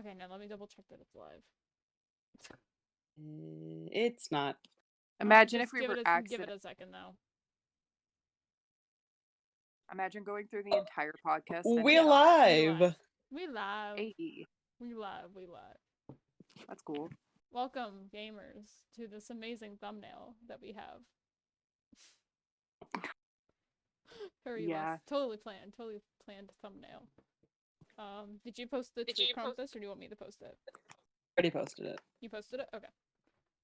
Okay, now let me double check that it's live. It's not. Imagine Just if we give were give it a second though. Imagine going through the entire podcast. We're live. We live. Hey, We live. that's cool. Welcome, gamers, to this amazing thumbnail that we have. Totally planned thumbnail. Did you post the tweet Krampus, or do you want me to post it? Already posted it. You posted it? Okay.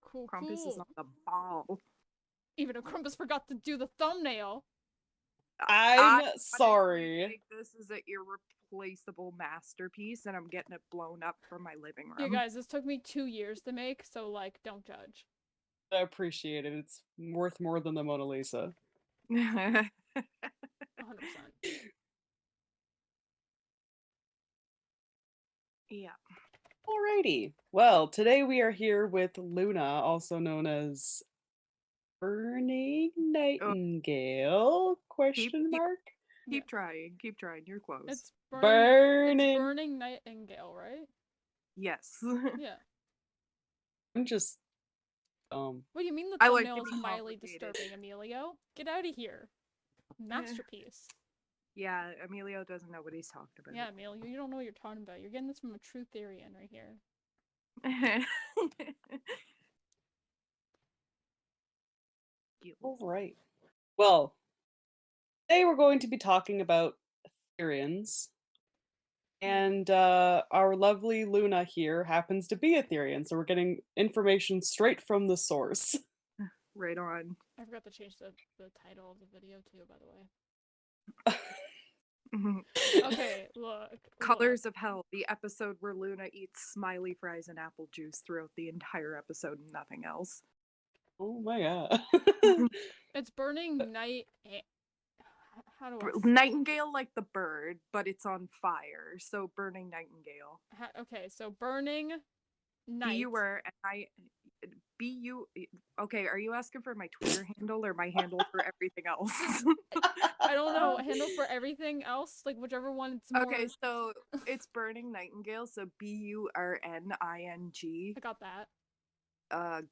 Cool, Krampus is cool. on the ball. Even if Krampus forgot to do the thumbnail. I'm sorry. I think this is an irreplaceable masterpiece, and I'm getting it blown up from my living room. Yeah, guys, this took me 2 years to make, so, like, don't judge. I appreciate it. It's worth more than the Mona Lisa. 100%. Yeah. Alrighty. Well, today we are here with Luna, also known as Burning Nightingale? Question mark? Keep trying. You're close. It's Burning. Burning Nightingale, right? Yes. Yeah. I'm just What do you mean the thumbnail is mildly complicated. disturbing, Emilio? Get out of here. Masterpiece. Yeah, Emilio doesn't know what he's talking about. Yeah, Emilio, you don't know what you're talking about. You're getting this from a true Therian right here. Alright. Well, today we're going to be talking about Therians. And our lovely Luna here happens to be a Therian, so we're getting information straight from the source. Right on. I forgot to change the title of the video too, by the way. Okay, look. Colors of Hell, the episode where Luna eats smiley fries and apple juice throughout the entire episode and nothing else. Oh my god. It's Burning Night. How do I Nightingale like the bird, but it's on fire. So Burning Nightingale. Okay, so Burning Night. Okay, are you asking for my Twitter handle or my handle for everything else? I don't know. Handle for everything else, like whichever one it's more. Okay, so it's Burning Nightingale, so BURNING. I got that.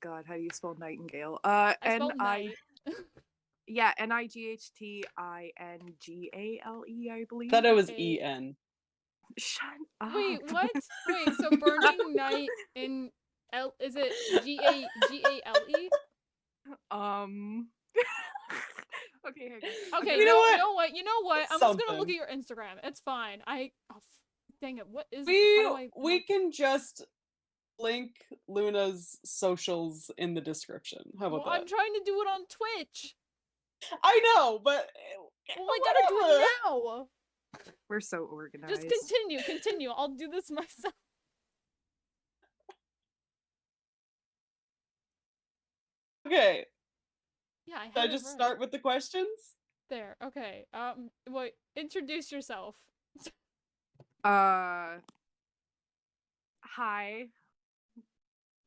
God, how do you spell Nightingale? I spelled night. Yeah, NIGHTINGALE, I believe. Thought it was EN. Shut up. Wait, what? Wait, so Burning Night in is it GALE? Okay, hang on. Okay, you know what? I'm just gonna look at your Instagram. It's fine. Dang it. What is we can just link Luna's socials in the description. How about that? I'm trying to do it on Twitch. I know, but well, I gotta do it now. We're so organized. Just continue. I'll do this myself. Okay. Yeah, Should I just start with the questions? There. Okay. Wait. Introduce yourself. Hi.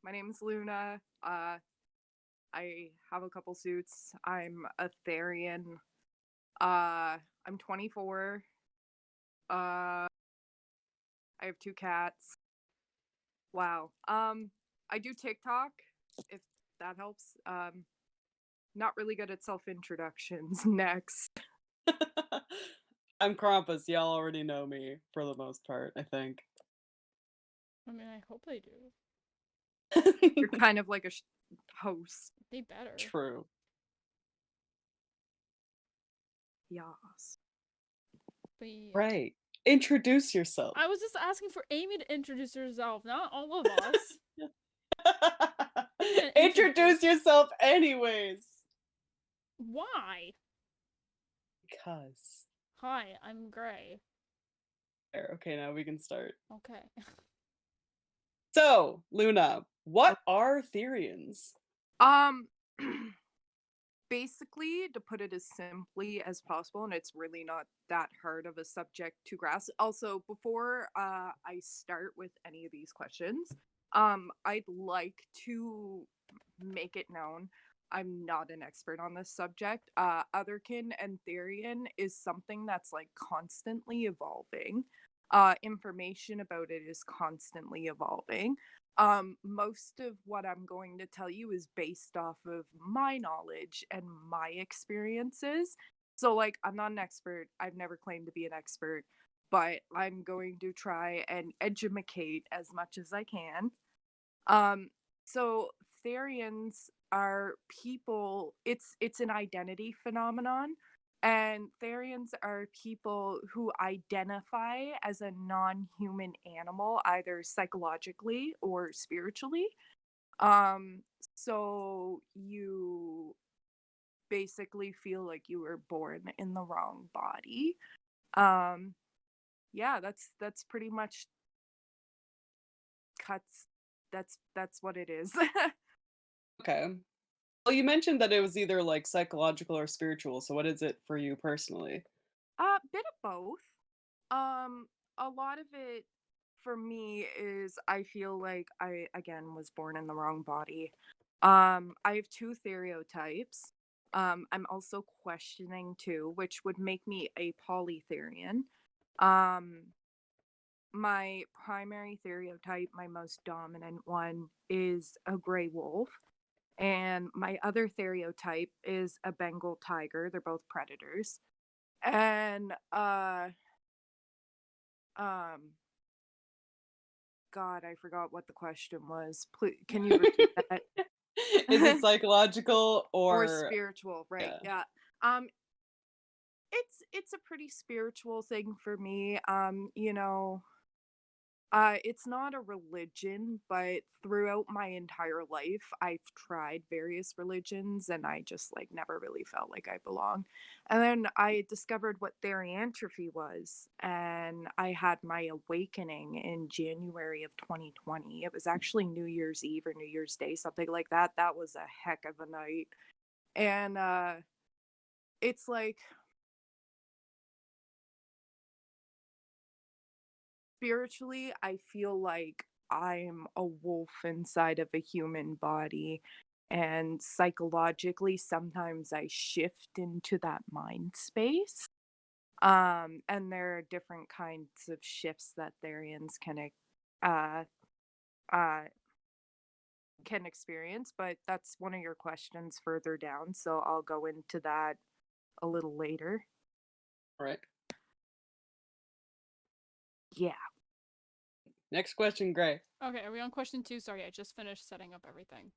My name is Luna. I have a couple suits. I'm a Therian. I'm 24. I have 2 cats. Wow. I do TikTok, if that helps. Not really good at self-introductions. Next. I'm Krampus. Y'all already know me for the most part, I think. I mean, I hope they do. You're kind of like a host. They better. True. Yes. Right. Introduce yourself. I was just asking for Amy to introduce herself, not all of us. Introduce yourself anyways. Why? Because. Hi, I'm Gray. There, okay, now we can start. Okay. So, Luna, what are Therians? Basically, to put it as simply as possible, and it's really not that hard of a subject to grasp. Also, before I start with any of these questions, I'd like to make it known I'm not an expert on this subject. Otherkin and Therian is something that's like constantly evolving. information about it is constantly evolving. Most of what I'm going to tell you is based off of my knowledge and my experiences. So, like, I'm not an expert. I've never claimed to be an expert, but I'm going to try and educate as much as I can. Um, so Therians are people, it's an identity phenomenon. And Therians are people who identify as a non-human animal, either psychologically or spiritually. Um, so you basically feel like you were born in the wrong body. Um, yeah, that's pretty much cuts. That's what it is. Okay. Well, you mentioned that it was either like psychological or spiritual. So what is it for you personally? Bit of both. A lot of it for me is I feel like I again was born in the wrong body. I have two stereotypes. I'm also questioning two, which would make me a polytherian. Um, my primary stereotype, my most dominant one, is a gray wolf. And my other stereotype is a Bengal tiger. They're both predators. And um God, I forgot what the question was. Please, can you repeat that? Is it psychological Or or spiritual, right? yeah? Yeah. It's a pretty spiritual thing for me. It's not a religion, but throughout my entire life, I've tried various religions and I just like never really felt like I belonged. And then I discovered what theriantropy was, and I had my awakening in January of 2020. It was actually New Year's Eve or New Year's Day, something like that. That was a heck of a night. And it's like spiritually, I feel like I'm a wolf inside of a human body. And psychologically, sometimes I shift into that mind space. And there are different kinds of shifts that Therians uh, uh, can experience, but that's one of your questions further down, so I'll go into that a little later. Right. Yeah. Next question, Gray. Okay, are we on question 2? Sorry, I just finished setting up everything.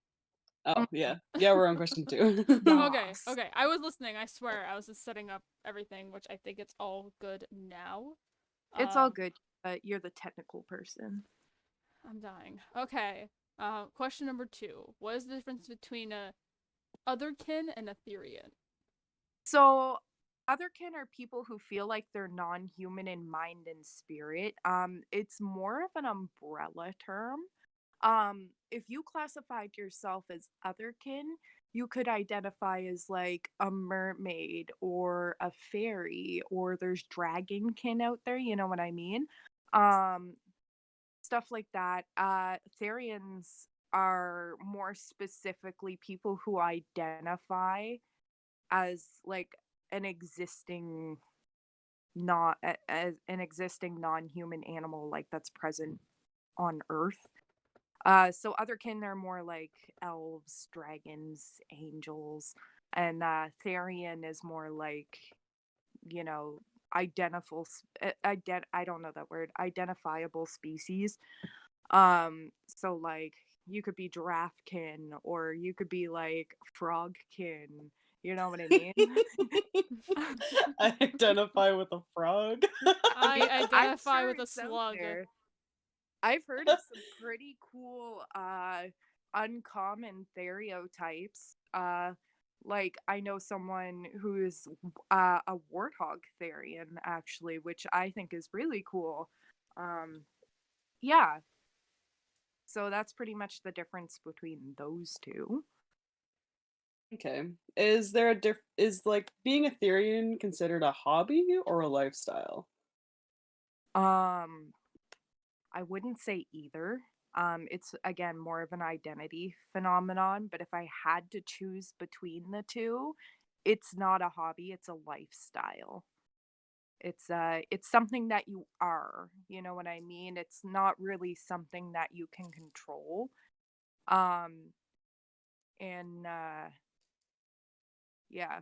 Oh, yeah. Yeah, we're on question 2. Okay, Yes. okay. I was listening, I swear. I was just setting up everything, which I think it's all good now. It's all good, but you're the technical person. I'm dying. Okay. Question number 2. What is the difference between a otherkin and a Therian? So, otherkin are people who feel like they're non-human in mind and spirit. It's more of an umbrella term. If you classified yourself as otherkin, you could identify as like a mermaid or a fairy, or there's dragonkin out there, you know what I mean? Um, Stuff like that. Therians are more specifically people who identify as like an existing not as an existing non-human animal like that's present on Earth. So otherkin, they're more like elves, dragons, angels, and Therian is more like, you know, I don't know that word, identifiable species. So like you could be giraffekin or you could be like frogkin. You know what I mean? I identify with a frog. I I'm identify sure with a it's out slug. there. I've heard of some pretty cool uncommon stereotypes. Like I know someone who is a warthog Therian actually, which I think is really cool. Um yeah, so that's pretty much the difference between those two. Okay. Is there a is like being a Therian considered a hobby or a lifestyle? Um I wouldn't say either. It's again more of an identity phenomenon, but if I had to choose between the two, it's not a hobby, it's a lifestyle. It's something that you are, you know what I mean? It's not really something that you can control. Um and yeah,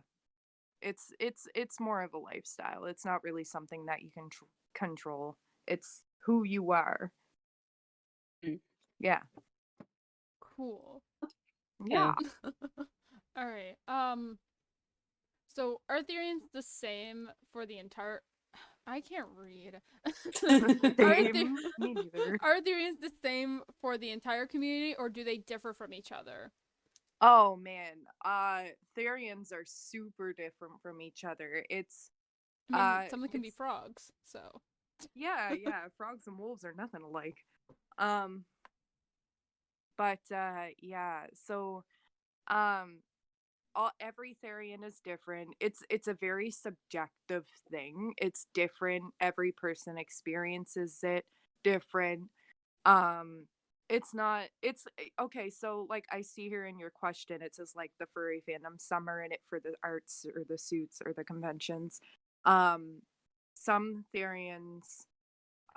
it's more of a lifestyle. It's not really something that you can control. It's who you are. Mm. Yeah. Cool. Yeah. Yeah. All right. So are Therians the same for the entire? I can't read. are the Same. Me neither. are Therians the same for the entire community, or do they differ from each other? Oh man. Therians are super different from each other. I mean, some of them can be It's frogs, so. yeah, yeah, frogs and wolves are nothing alike. Um but yeah, so um every Therian is different. It's a very subjective thing. It's different. Every person experiences it different. Um it's not it's okay, so like I see here in your question it says like the furry fandom, some are in it for the arts or the suits or the conventions. Um some Therians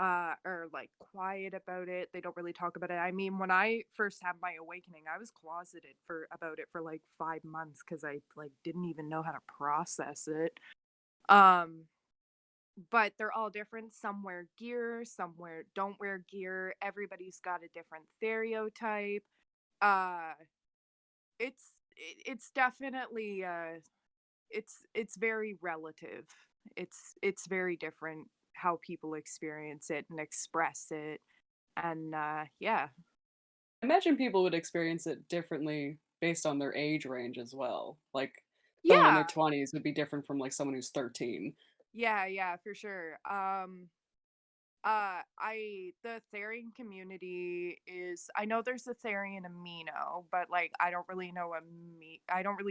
are like quiet about it. They don't really talk about it. I mean, when I first had my awakening, I was closeted for about it for like 5 months because I like didn't even know how to process it. Um, but they're all different. Some wear gear, don't wear gear. Everybody's got a different stereotype. Uh, it's definitely it's very relative. It's very different how people experience it and express it. And yeah. I imagine people would experience it differently based on their age range as well. Like someone in their Yeah. 20s would be different from like someone who's 13. Yeah, yeah, for sure. I the Therian community is, I know there's a Therian amino, but like I don't really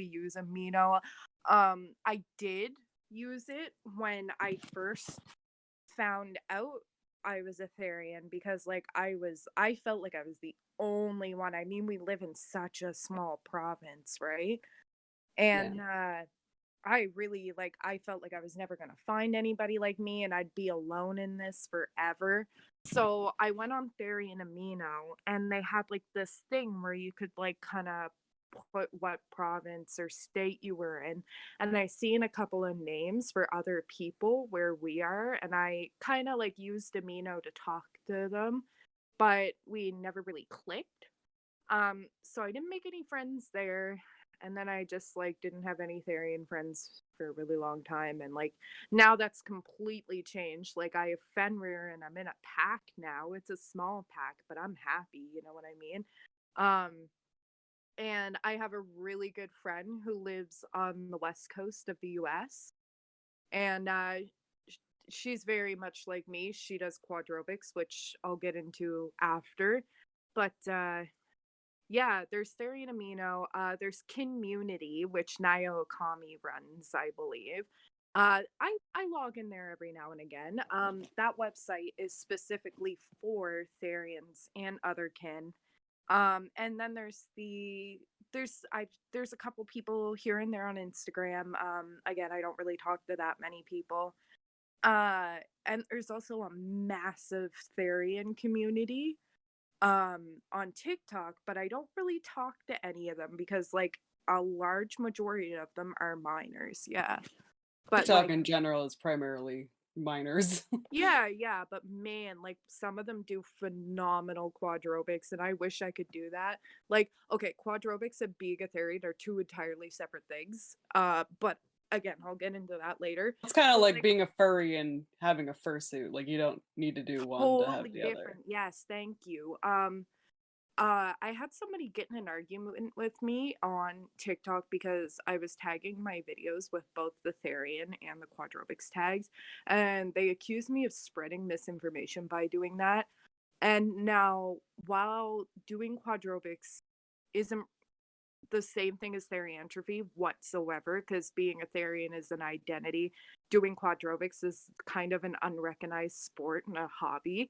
use amino. I did use it when I first found out I was a Therian because like I felt like I was the only one. I mean, we live in such a small province, right? Yeah. And I really like I felt like I was never going to find anybody like me and I'd be alone in this forever. So I went on Therian Amino and they had like this thing where you could like kind of put what province or state you were in. And I seen a couple of names for other people where we are and I kind of like used Amino to talk to them, but we never really clicked. So I didn't make any friends there. And then I just like didn't have any Therian friends for a really long time. And like now that's completely changed. Like I have Fenrir and I'm in a pack now. It's a small pack, but I'm happy, you know what I mean? Um, and I have a really good friend who lives on the west coast of the US. And she's very much like me. She does quadrobics, which I'll get into after. But yeah, there's Therian Amino. There's Community, which Nayo Okami runs, I believe. I log in there every now and again. That website is specifically for Therians and other kin. And then there's a couple people here and there on Instagram. Again, I don't really talk to that many people. And there's also a massive Therian community on TikTok, but I don't really talk to any of them because like a large majority of them are minors. Yeah. But TikTok like in general is primarily minors. yeah, yeah, but man, like some of them do phenomenal quadrobics and I wish I could do that. Like okay, quadrobics and being a therian are two entirely separate things. But again, I'll get into that later. It's kind of But like like being a furry and having a fursuit. Like you don't need to do one to have totally the other. different. Yes, thank you. I had somebody get in an argument with me on TikTok because I was tagging my videos with both the Therian and the Quadrobics tags, and they accused me of spreading misinformation by doing that. And now, while doing Quadrobics isn't the same thing as theriantropy whatsoever, because being a Therian is an identity, doing Quadrobics is kind of an unrecognized sport and a hobby.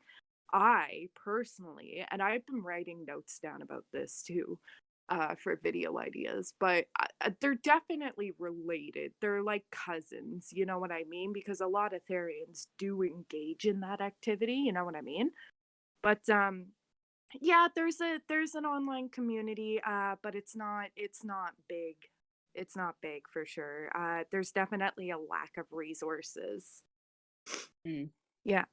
I personally, and I've been writing notes down about this too. for video ideas, but they're definitely related. They're like cousins, you know what I mean? Because a lot of Therians do engage in that activity, you know what I mean? But yeah, there's an online community, but it's not big. It's not big for sure. There's definitely a lack of resources. Hmm. Yeah.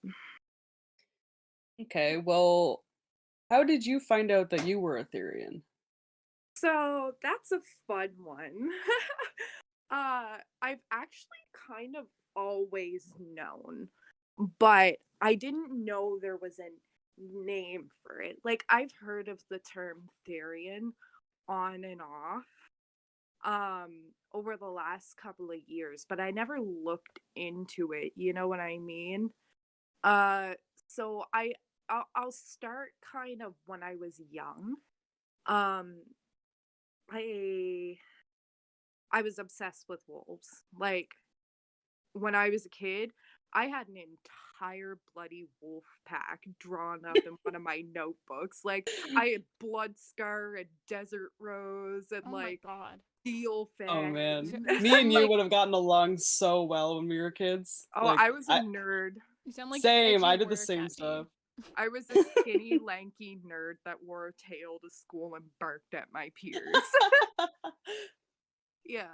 Okay, well, how did you find out that you were a Therian? So that's a fun one. I've actually kind of always known, but I didn't know there was a name for it. Like I've heard of the term Therian on and off over the last couple of years, but I never looked into it, you know what I mean? Uh so I'll start kind of when I was young. Um I I was obsessed with wolves. Like when I was a kid, I had an entire bloody wolf pack drawn up in one of my notebooks. Like I had Blood Scar and Desert Rose and Oh my like god. Steel Oh Fang. man, You me sound and you like would have gotten along so well when we were kids. Oh, Like I was a nerd. you sound like same, edgy I did the warrior same cat B. stuff. I was a skinny, lanky nerd that wore a tail to school and barked at my peers. Yeah.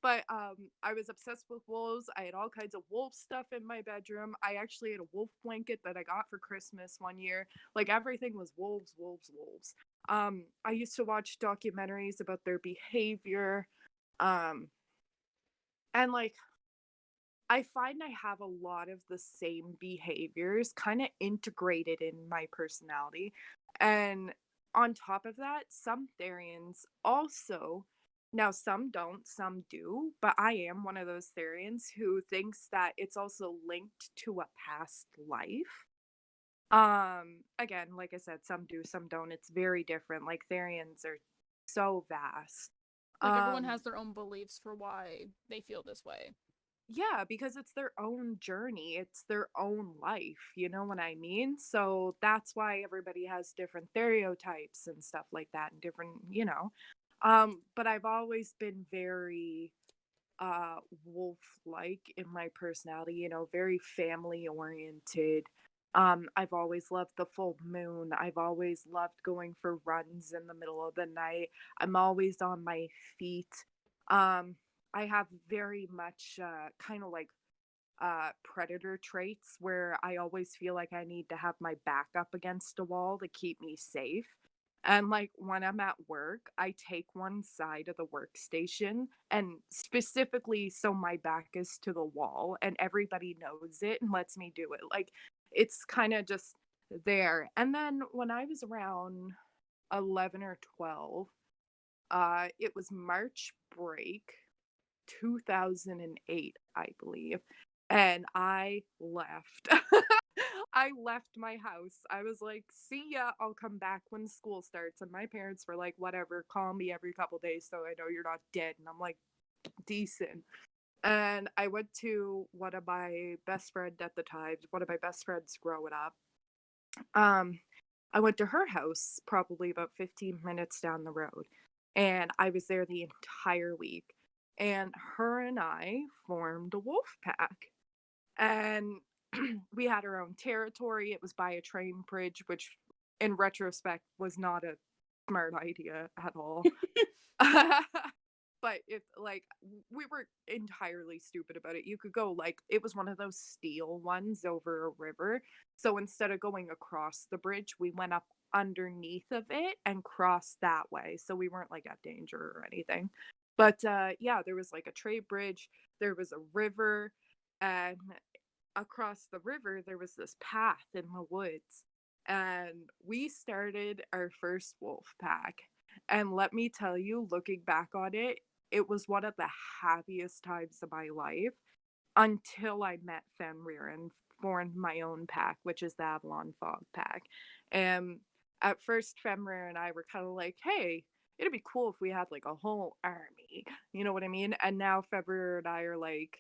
But I was obsessed with wolves. I had all kinds of wolf stuff in my bedroom. I actually had a wolf blanket that I got for Christmas one year. Like everything was wolves, wolves, wolves. I used to watch documentaries about their behavior. Um and like I find I have a lot of the same behaviors kind of integrated in my personality. And on top of that, some Therians also, now some don't, some do, but I am one of those Therians who thinks that it's also linked to a past life. Again, like I said, some do, some don't. It's very different. Like Therians are so vast. Like everyone Um has their own beliefs for why they feel this way. Yeah, because it's their own journey, it's their own life, you know what I mean? So that's why everybody has different stereotypes and stuff like that and different, you know. But I've always been very wolf like in my personality, you know, very family oriented. I've always loved the full moon. I've always loved going for runs in the middle of the night. I'm always on my feet. Um, I have very much kind of like predator traits where I always feel like I need to have my back up against a wall to keep me safe. And like when I'm at work, I take one side of the workstation and specifically so my back is to the wall and everybody knows it and lets me do it. Like it's kind of just there. And then when I was around 11 or 12, it was March break 2008, I believe. And I left. I left my house. I was like, see ya, I'll come back when school starts. And my parents were like, whatever, call me every couple days so I know you're not dead. And I'm like, decent. And I went to one of my best friend at the time, one of my best friends growing up. Um, I went to her house probably about 15 minutes down the road. And I was there the entire week. And her and I formed a wolf pack. And we had our own territory. It was by a train bridge, which in retrospect was not a smart idea at all. But if like we were entirely stupid about it. You could go like it was one of those steel ones over a river. So instead of going across the bridge, we went up underneath of it and crossed that way. So we weren't like at danger or anything. But yeah, there was like a trade bridge, there was a river, and across the river there was this path in the woods. And we started our first wolf pack. And let me tell you, looking back on it, it was one of the happiest times of my life until I met Fenrir and formed my own pack, which is the Avalon Fog pack. And at first, Fenrir and I were kind of like, hey, it'd be cool if we had like a whole army. You know what I mean? And now Fenrir and I are like,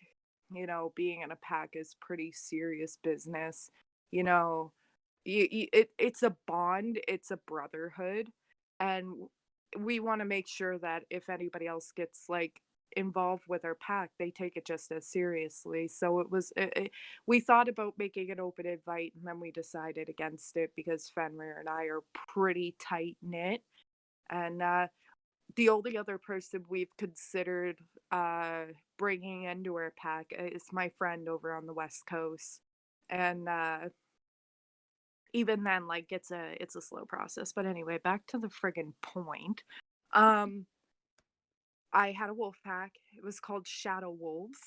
you know, being in a pack is pretty serious business. You know, it's a bond, it's a brotherhood. And we want to make sure that if anybody else gets like involved with our pack, they take it just as seriously. So we thought about making an open invite, and then we decided against it because Fenrir and I are pretty tight knit. And the only other person we've considered bringing into our pack is my friend over on the West Coast, and even then, like it's a slow process. But anyway, back to the friggin' point. Um, I had a wolf pack. It was called Shadow Wolves,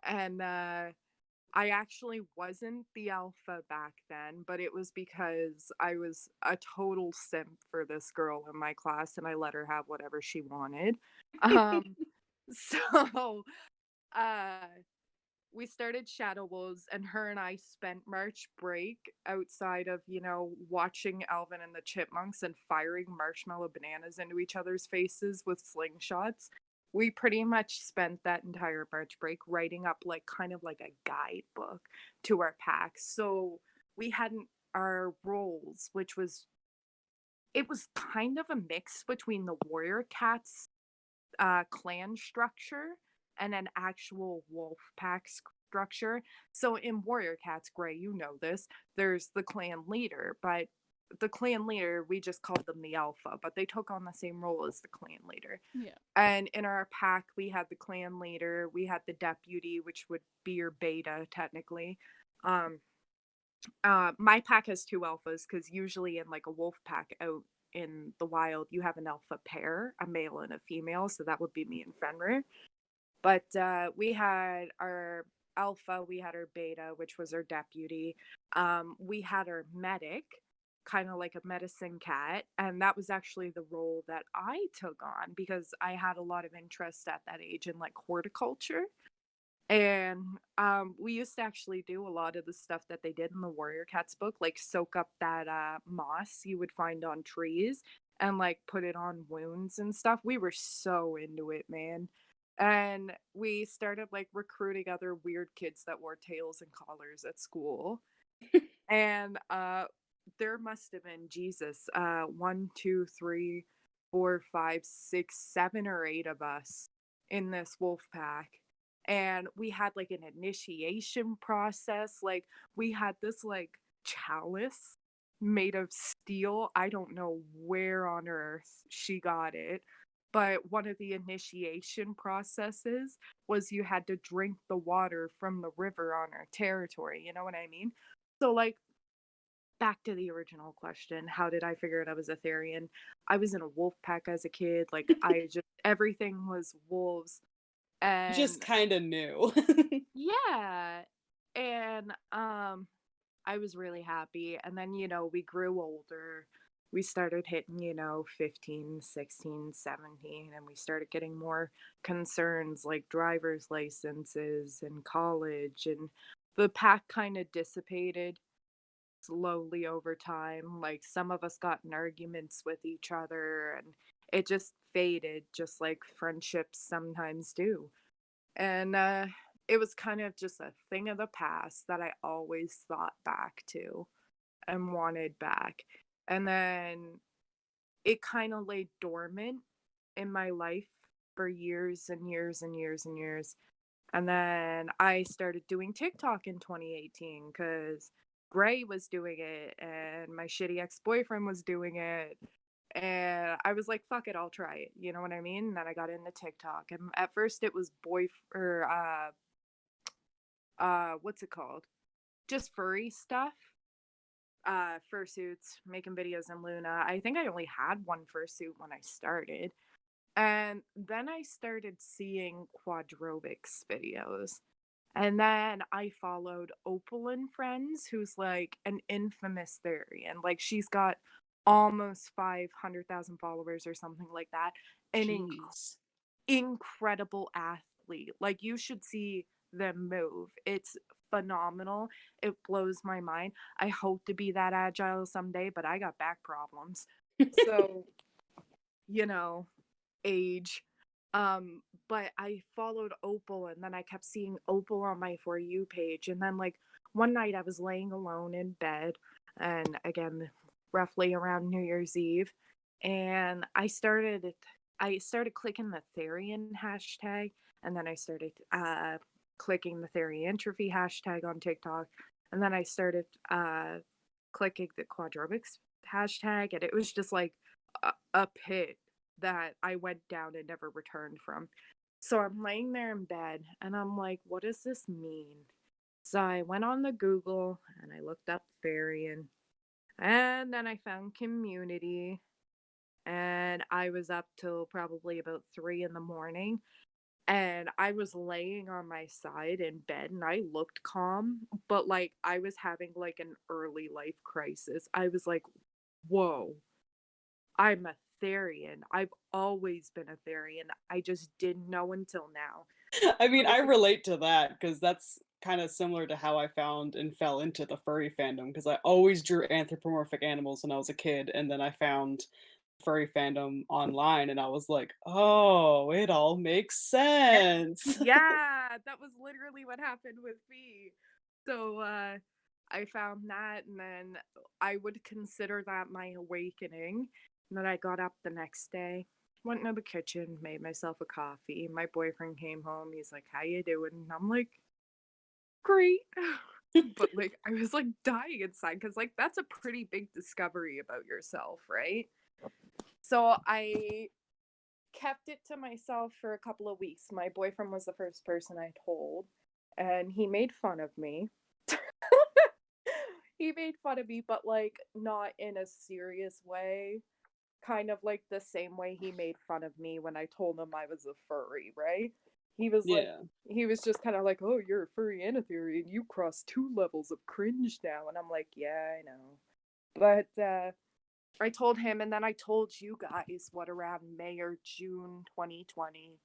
and I actually wasn't the alpha back then, but it was because I was a total simp for this girl in my class, and I let her have whatever she wanted. Um, so uh we started Shadow Wolves, and her and I spent March break outside of, watching Alvin and the Chipmunks and firing marshmallow bananas into each other's faces with slingshots. We pretty much spent that entire March break writing up like kind of like a guidebook to our packs. So we hadn't our roles, which was it was kind of a mix between the Warrior Cats clan structure and an actual wolf pack structure. So in Warrior Cats, Gray, you know this, there's the clan leader, but the clan leader, we just called them the alpha, but they took on the same role as the clan leader. Yeah. And in our pack, we had the clan leader, we had the deputy, which would be your beta technically. Um, my pack has two alphas because usually in like a wolf pack out in the wild, you have an alpha pair, a male and a female. So that would be me and Fenrir. But we had our alpha, we had our beta, which was our deputy. We had our medic, kind of like a medicine cat. And that was actually the role that I took on because I had a lot of interest at that age in like horticulture. And we used to actually do a lot of the stuff that they did in the Warrior Cats book, like soak up that moss you would find on trees and like put it on wounds and stuff. We were so into it, man. And we started like recruiting other weird kids that wore tails and collars at school. And there must have been Jesus, 1, 2, 3, 4, 5, 6, 7 or 8 of us in this wolf pack, and we had like an initiation process. Like we had this like chalice made of steel. I don't know where on earth she got it, but one of the initiation processes was you had to drink the water from the river on our territory. You know what I mean? So like back to the original question, how did I figure out I was a Therian? I was in a wolf pack as a kid. Like I just everything was wolves. Just And kind of new. yeah. And I was really happy. And then, we grew older. We started hitting, 15, 16, 17, and we started getting more concerns like driver's licenses and college. And the pack kind of dissipated slowly over time. Like some of us got in arguments with each other, and it just faded, just like friendships sometimes do. And it was kind of just a thing of the past that I always thought back to and wanted back. And then it kind of lay dormant in my life for years and years and years and years. And then I started doing TikTok in 2018 because Gray was doing it and my shitty ex boyfriend was doing it. And I was like, fuck it, I'll try it. You know what I mean? And then I got into TikTok. And at first it was or what's it called? Just furry stuff. Fursuits, making videos in Luna. I think I only had one fursuit when I started. And then I started seeing quadrobics videos. And then I followed Opal and Friends, who's like an infamous Therian. Like she's got almost 500,000 followers or something like that. An Jeez. incredible athlete. Like you should see them move. It's phenomenal. It blows my mind. I hope to be that agile someday, but I got back problems. So, you know, age. But I followed Opal and then I kept seeing Opal on my For You page. And then like one night I was laying alone in bed and again, roughly around New Year's Eve. and I started clicking the Therian hashtag, and then I started clicking the Therientropy hashtag on TikTok, and then I started clicking the Quadromics hashtag, and it was just like a pit that I went down and never returned from. So I'm laying there in bed, and I'm like, what does this mean? So I went on the Google and I looked up Therian, and then I found community, and I was up till probably about 3 in the morning, and I was laying on my side in bed and I looked calm, but like I was having like an early life crisis. I was like, whoa, I'm a Therian. I've always been a Therian. I just didn't know until now. I mean, But I it's like, relate to that because that's kind of similar to how I found and fell into the furry fandom because I always drew anthropomorphic animals when I was a kid, and then I found furry fandom online and I was like, "Oh, it all makes yes, sense." yeah, that was literally what happened with me. So I found that, and then I would consider that my awakening. And then I got up the next day, went into the kitchen, made myself a coffee. My boyfriend came home. He's like, "How you doing?" And I'm like, "Great." But like I was like dying inside because like that's a pretty big discovery about yourself, right? So I kept it to myself for a couple of weeks. My boyfriend was the first person I told, and he made fun of me. He made fun of me, but like not in a serious way. Kind of like the same way he made fun of me when I told him I was a furry, right? He was like, Yeah. he was just kind of like, "Oh, you're a furry and a theory, and you cross 2 levels of cringe now." And I'm like, "Yeah, I know." But I told him, and then I told you guys what around May or June 2020,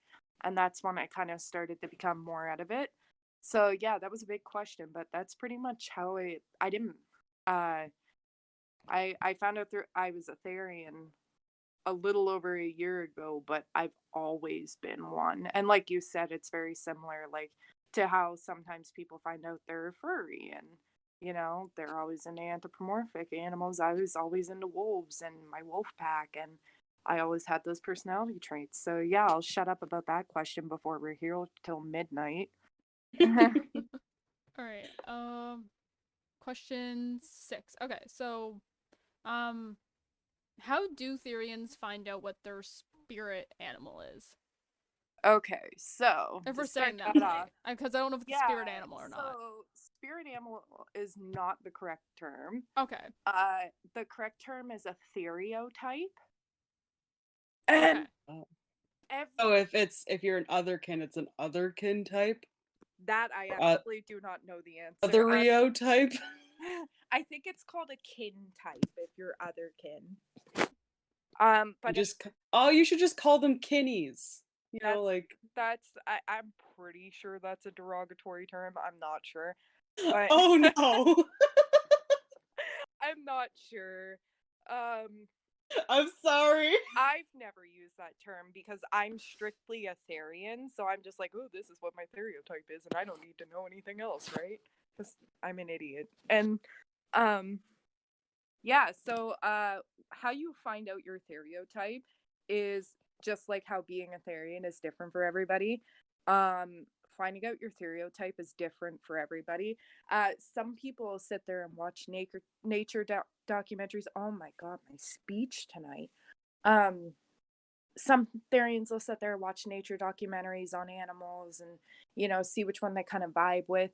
and that's when I kind of started to become more out of it. So yeah, that was a big question, but that's pretty much how I didn't uh I found out through I was a Therian a little over a year ago, but I've always been one. And like you said, it's very similar, like to how sometimes people find out they're a furry, and they're always into anthropomorphic animals. I was always into wolves and my wolf pack, and I always had those personality traits. So yeah, I'll shut up about that question before we're here till midnight. All right. Question 6. Okay, so um how do Therians find out what their spirit animal is? Okay, so If to we're start saying that that off, right. Because I don't know if it's a yeah, spirit animal or not. so spirit animal is not the correct term. Okay. The correct term is a stereotype. Okay. And Oh. every Oh, if you're an otherkin, it's an otherkin type? that I Uh, actually do not know the answer. otherio type? I think it's called a kin type if you're other kin. You But just oh, you should just call them kinnies. You know, that's like I'm pretty sure that's a derogatory term. I'm not sure, but oh no. I'm not sure. Um, I'm sorry. I've never used that term because I'm strictly a Therian, so I'm just like, oh, this is what my stereotype is, and I don't need to know anything else, right? Because I'm an idiot. And um, yeah, so how you find out your stereotype is just like how being a Therian is different for everybody. Um, Finding out your stereotype is different for everybody. Some people sit there and watch documentaries. Oh my god, my speech tonight. Um, some Therians will sit there and watch nature documentaries on animals and see which one they kind of vibe with.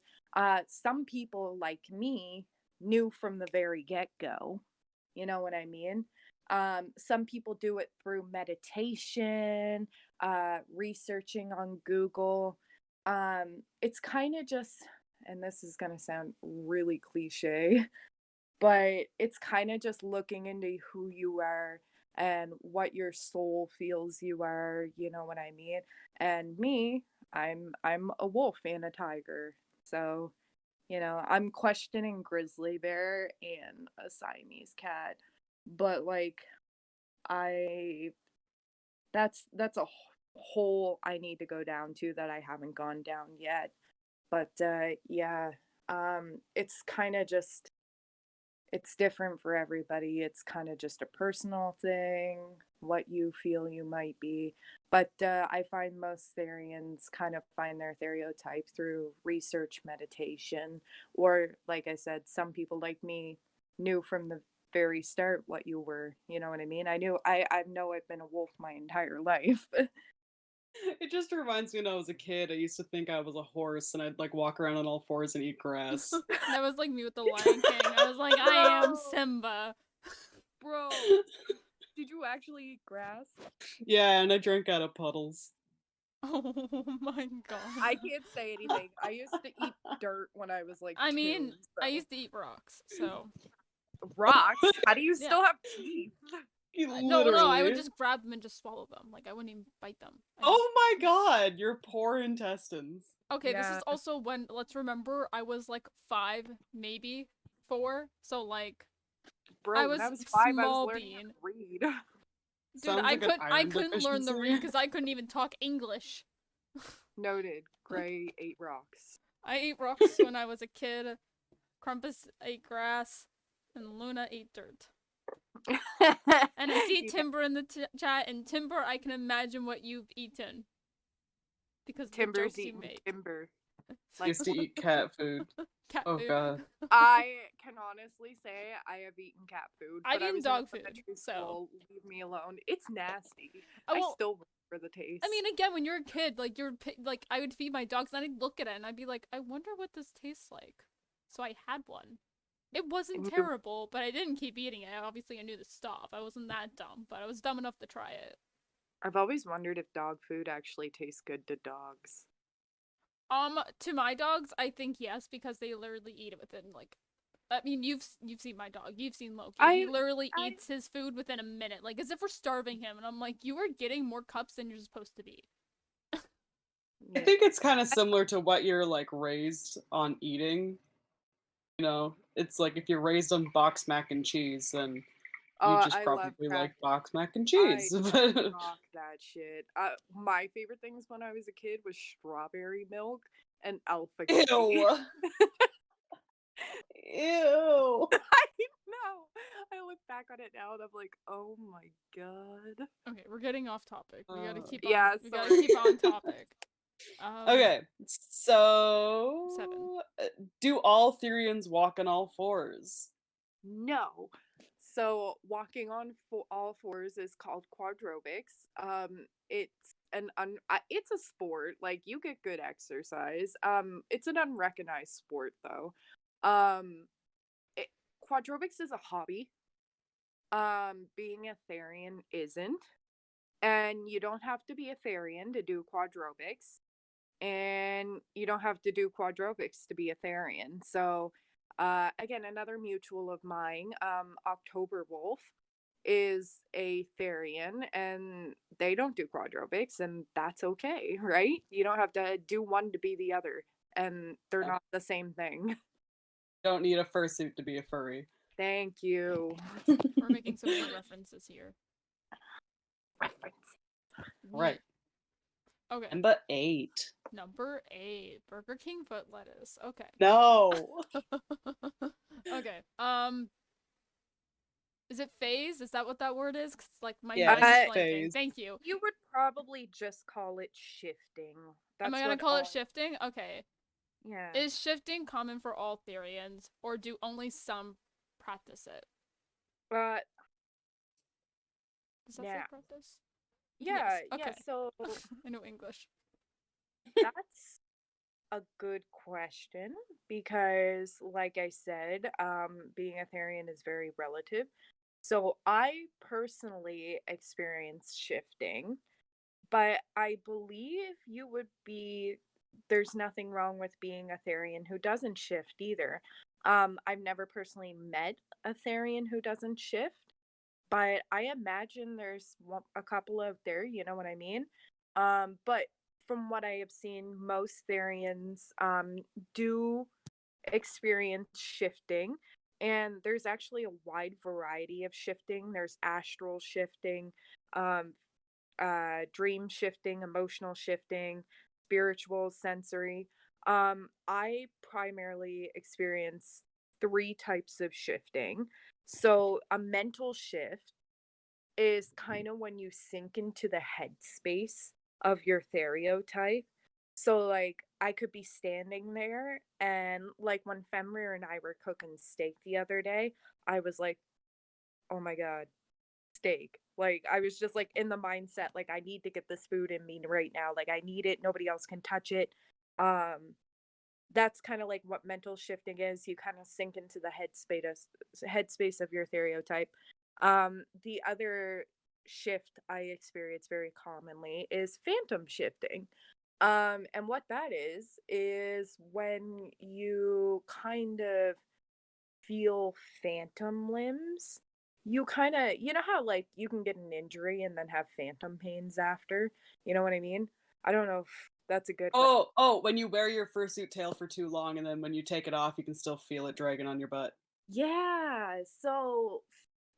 Some people like me knew from the very get-go, you know what I mean. Some people do it through meditation, researching on Google. It's kind of just, and this is going to sound really cliche, but it's kind of just looking into who you are and what your soul feels you are, you know what I mean? And me, I'm a wolf and a tiger. So, I'm questioning grizzly bear and a Siamese cat. But like I that's a hole I need to go down to that I haven't gone down yet. But yeah, it's kind of just it's different for everybody. It's kind of just a personal thing, what you feel you might be. But I find most Therians kind of find their stereotype through research, meditation, or like I said, some people like me knew from the very start what you were. You know what I mean? I know I've been a wolf my entire life. It just reminds me when I was a kid, I used to think I was a horse and I'd like walk around on all fours and eat grass. That was like me with the Lion King. I was like, I am Simba. Bro, did you actually eat grass? Yeah, and I drank out of puddles. Oh my god. I can't say anything. I used to eat dirt when I was like I 2. mean, I so- used to eat rocks, so rocks. How do you Yeah. still have teeth? no, I would just grab them and just swallow them. Like I wouldn't even bite them. Oh my god, your poor intestines. Okay, this Yeah. is also when, let's remember, I was like 5, maybe 4. So like, Bro, I when I was was 5, I was small learning how bean. to read. Dude, Sounds I like an couldn't iron learn the read deficiency. because I couldn't even talk English. Noted. Gray ate rocks. I ate rocks when I was a kid. Crumpus ate grass, and Luna ate dirt. And I see Yeah, Timber in the chat, and Timber, I can imagine what you've eaten because of the Timber's jokes you eating make. timber. I used to eat cat food. Cat Oh food. god. I can honestly say I have eaten cat food, I've but I eaten was dog in food, elementary so- school. Leave me alone. It's nasty. Oh, I well, still remember the taste. I mean, again, when you're a kid, like like I would feed my dogs, and I'd look at it, and I'd be like, I wonder what this tastes like. So I had one. It wasn't And you- terrible, but I didn't keep eating it. Obviously, I knew to stop. I wasn't that dumb, but I was dumb enough to try it. I've always wondered if dog food actually tastes good to dogs. To my dogs, I think yes, because they literally eat it within like. I mean, you've seen my dog. You've seen Loki. He literally I- eats his food within a minute, like as if we're starving him. And I'm like, you are getting more cups than you're supposed to be. I Yeah. think it's kind of similar to what you're like raised on eating. You know, it's like if you're raised on box mac and cheese, then you just I love probably crack. like box mac and I cheese. rock that shit. My favorite things when I was a kid was strawberry milk and alpha cake. Ew. Ew. I know. I look back on it now and I'm like, oh my god. Okay, we're getting off topic. We gotta keep on. Yeah, We gotta sorry. keep on topic. Okay, so 7. do all Therians walk on all fours? No. So walking on all fours is called quadrobics. It's a sport. Like you get good exercise. It's an unrecognized sport though. Um, quadrobics is a hobby. Being a Therian isn't, and you don't have to be a Therian to do quadrobics, and you don't have to do quadrobics to be a Therian. So, again, another mutual of mine, October Wolf, is a Therian, and they don't do quadrobics, and that's okay, right? You don't have to do one to be the other, and they're not the same thing. Don't need a fursuit to be a furry. Thank you. We're making so many references here. Right. Okay. Number 8. Number 8, Burger King foot lettuce. Okay. No. Okay. Is it phase? Is that what that word is? 'Cause, like my Yeah, mind is it's blanking. phase. Thank you. You would probably just call it shifting. Am I gonna call it shifting? Okay. Yeah. Is shifting common for all Therians, or do only some practice it? But Does that Yeah. say practice? yeah, Yes, okay. so I know English. that's a good question because like I said, being a Therian is very relative. So I personally experience shifting, but I believe you would be there's nothing wrong with being a Therian who doesn't shift either. I've never personally met a Therian who doesn't shift, but I imagine there's a couple of there, you know what I mean? But from what I have seen, most Therians do experience shifting, and there's actually a wide variety of shifting. There's astral shifting, um, dream shifting, emotional shifting, spiritual, sensory. I primarily experience three types of shifting. So a mental shift is kind of when you sink into the headspace of your stereotype. So like I could be standing there and like when Fenrir and I were cooking steak the other day, I was like, oh my god, steak. Like I was just like in the mindset, like I need to get this food in me right now. Like I need it. Nobody else can touch it. Um, that's kind of like what mental shifting is. You kind of sink into the headspace of your stereotype. The other shift I experience very commonly is phantom shifting. And what that is when you kind of feel phantom limbs. You kind of, you know how like you can get an injury and then have phantom pains after? You know what I mean? I don't know if that's a good Oh, when you wear your fursuit tail for too long and then when you take it off, you can still feel it dragging on your butt. Yeah. So,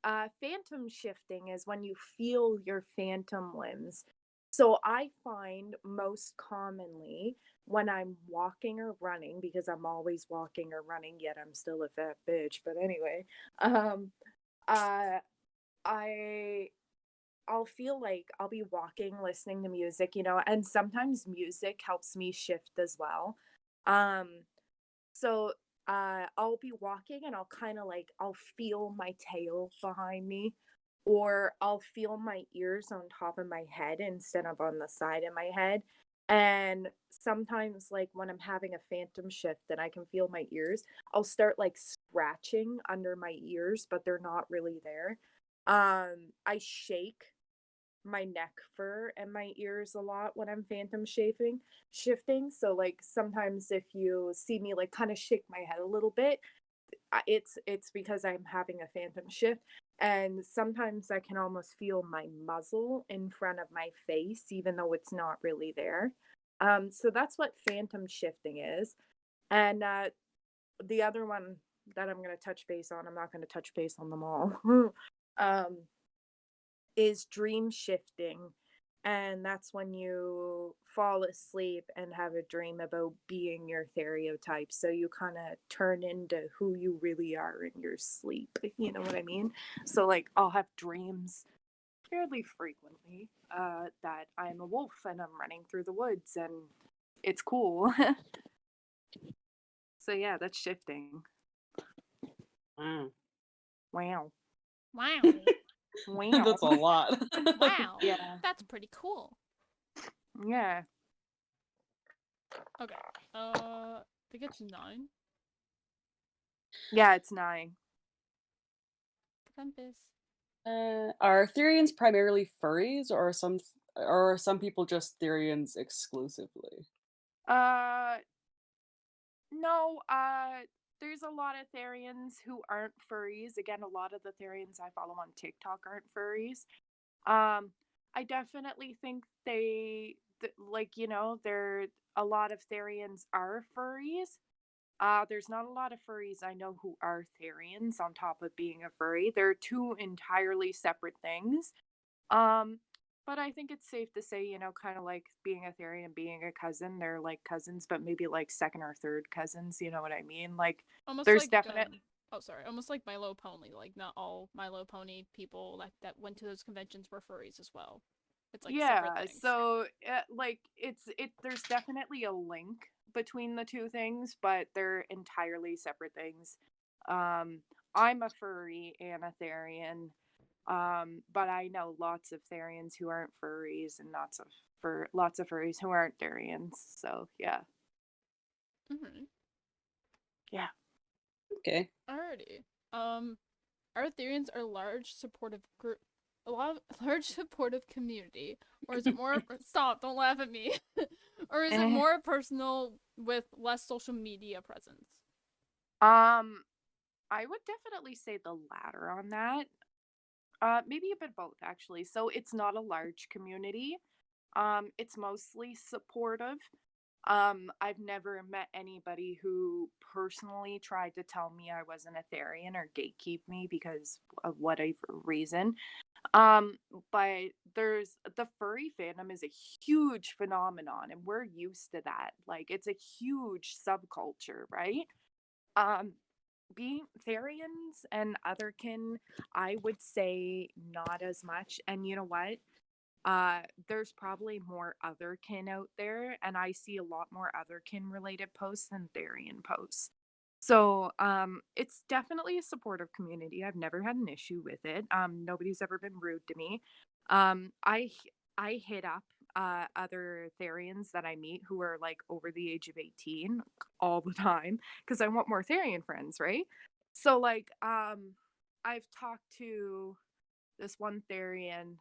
phantom shifting is when you feel your phantom limbs. So, I find most commonly when I'm walking or running, because I'm always walking or running, yet I'm still a fat bitch. But anyway, um, uh, I I'll feel like I'll be walking, listening to music, and sometimes music helps me shift as well. Um, so I'll be walking and I'll kind of like I'll feel my tail behind me, or I'll feel my ears on top of my head instead of on the side of my head. And sometimes like when I'm having a phantom shift and I can feel my ears, I'll start like scratching under my ears, but they're not really there. I shake my neck fur and my ears a lot when I'm phantom shifting. So like sometimes if you see me like kind of shake my head a little bit, it's because I'm having a phantom shift. And sometimes I can almost feel my muzzle in front of my face, even though it's not really there. So that's what phantom shifting is. And the other one that I'm going to touch base on, I'm not going to touch base on them all. um, is dream shifting. And that's when you fall asleep and have a dream about being your stereotype. So you kind of turn into who you really are in your sleep. You know what I mean? So, like, I'll have dreams fairly frequently that I'm a wolf and I'm running through the woods and it's cool. So, yeah, that's shifting. Wow. Wow. Wow. Wow. That's a lot. Wow. Yeah. That's pretty cool. Yeah. Okay. I think it's 9. Yeah, it's 9. Tempest. Are Therians primarily furries, or are some people just Therians exclusively? Uh, No, there's a lot of Therians who aren't furries. Again, a lot of the Therians I follow on TikTok aren't furries. Um, I definitely think there a lot of Therians are furries. There's not a lot of furries I know who are Therians on top of being a furry. They're two entirely separate things. Um, but I think it's safe to say, kind of like being a Therian and being a cousin, they're like cousins, but maybe like second or third cousins, you know what I mean? Like, Almost there's like definitely, oh sorry, almost like Milo Pony. Like not all Milo Pony people that went to those conventions were furries as well. It's like separate yeah, things. so like there's definitely a link between the two things, but they're entirely separate things. Um, I'm a furry and a Therian. But I know lots of Therians who aren't furries and lots of furries who aren't Therians. So yeah. Mm-hmm. Yeah. Okay. Alrighty. Our Therians are large supportive group. A lot of large supportive community, or is it more? Stop! Don't laugh at me. Or is it Eh. more personal with less social media presence? Um, I would definitely say the latter on that. Maybe a bit both actually. So it's not a large community. It's mostly supportive. I've never met anybody who personally tried to tell me I wasn't a Therian or gatekeep me because of whatever reason. Um, but there's the furry fandom is a huge phenomenon and we're used to that. Like it's a huge subculture, right? Um, being Therians and otherkin, I would say not as much. And you know what? There's probably more otherkin out there, and I see a lot more otherkin related posts than Therian posts. So it's definitely a supportive community. I've never had an issue with it. Nobody's ever been rude to me. I hit up other Therians that I meet who are like over the age of 18 all the time because I want more Therian friends, right? So like I've talked to this one Therian.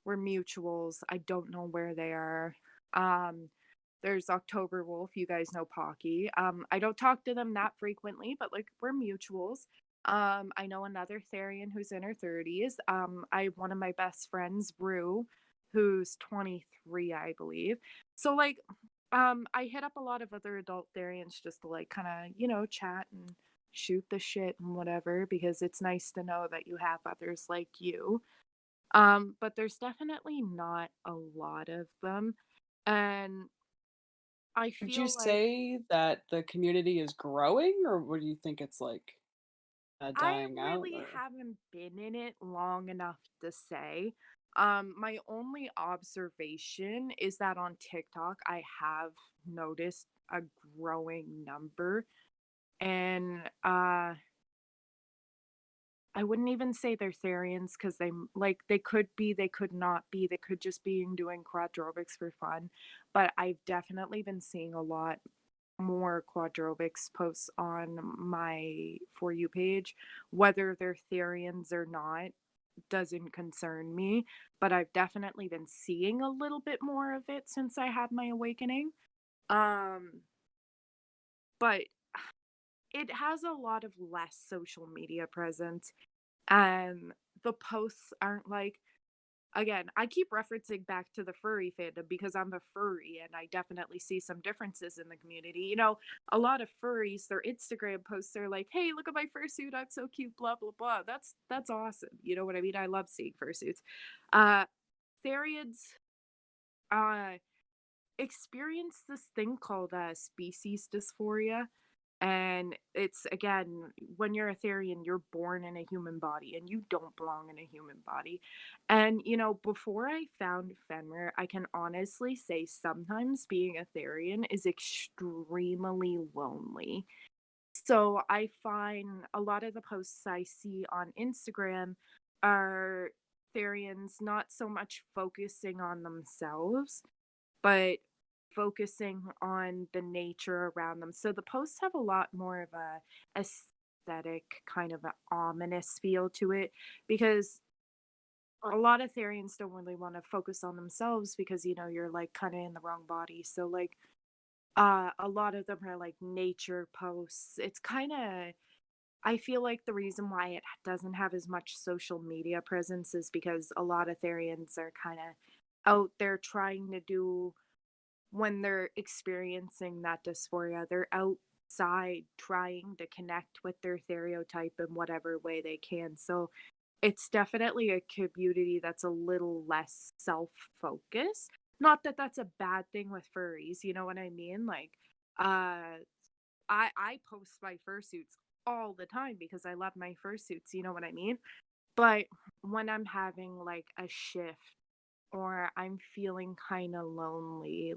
We're mutuals. I don't know where they are. Um, there's October Wolf. You guys know Pocky. I don't talk to them that frequently, but like we're mutuals. I know another Therian who's in her 30s. I one of my best friends, Rue, who's 23, I believe. So like, I hit up a lot of other adult Therians just to like kind of chat and shoot the shit and whatever because it's nice to know that you have others like you. But there's definitely not a lot of them. And I Would you feel like say that the community is growing, or would you think it's like I dying out? really Or haven't been in it long enough to say. My only observation is that on TikTok, I have noticed a growing number. And I wouldn't even say they're Therians because they could be, they could not be, they could just be doing quadrobics for fun. But I've definitely been seeing a lot more quadrobics posts on my For You page. Whether they're Therians or not doesn't concern me, but I've definitely been seeing a little bit more of it since I had my awakening. Um, but it has a lot of less social media presence. The posts aren't like, again, I keep referencing back to the furry fandom because I'm a furry and I definitely see some differences in the community. A lot of furries, their Instagram posts are like, "Hey, look at my fursuit, I'm so cute, blah blah blah." That's awesome. You know what I mean? I love seeing fursuits. Uh Therians uh experience this thing called species dysphoria, and it's again, when you're a Therian, you're born in a human body and you don't belong in a human body. And before I found Fenrir, I can honestly say sometimes being a Therian is extremely lonely. So I find a lot of the posts I see on Instagram are Therians not so much focusing on themselves, but focusing on the nature around them. So the posts have a lot more of a aesthetic kind of an ominous feel to it because a lot of Therians don't really want to focus on themselves because you're like kind of in the wrong body. So like a lot of them are like nature posts. It's kind of, I feel like the reason why it doesn't have as much social media presence is because a lot of Therians are kind of out there trying to do, when they're experiencing that dysphoria, they're outside trying to connect with their stereotype in whatever way they can. So it's definitely a community that's a little less self-focused. Not that that's a bad thing with furries, you know what I mean? Like, uh, I post my fursuits all the time because I love my fursuits, you know what I mean? But when I'm having like a shift or I'm feeling kind of lonely,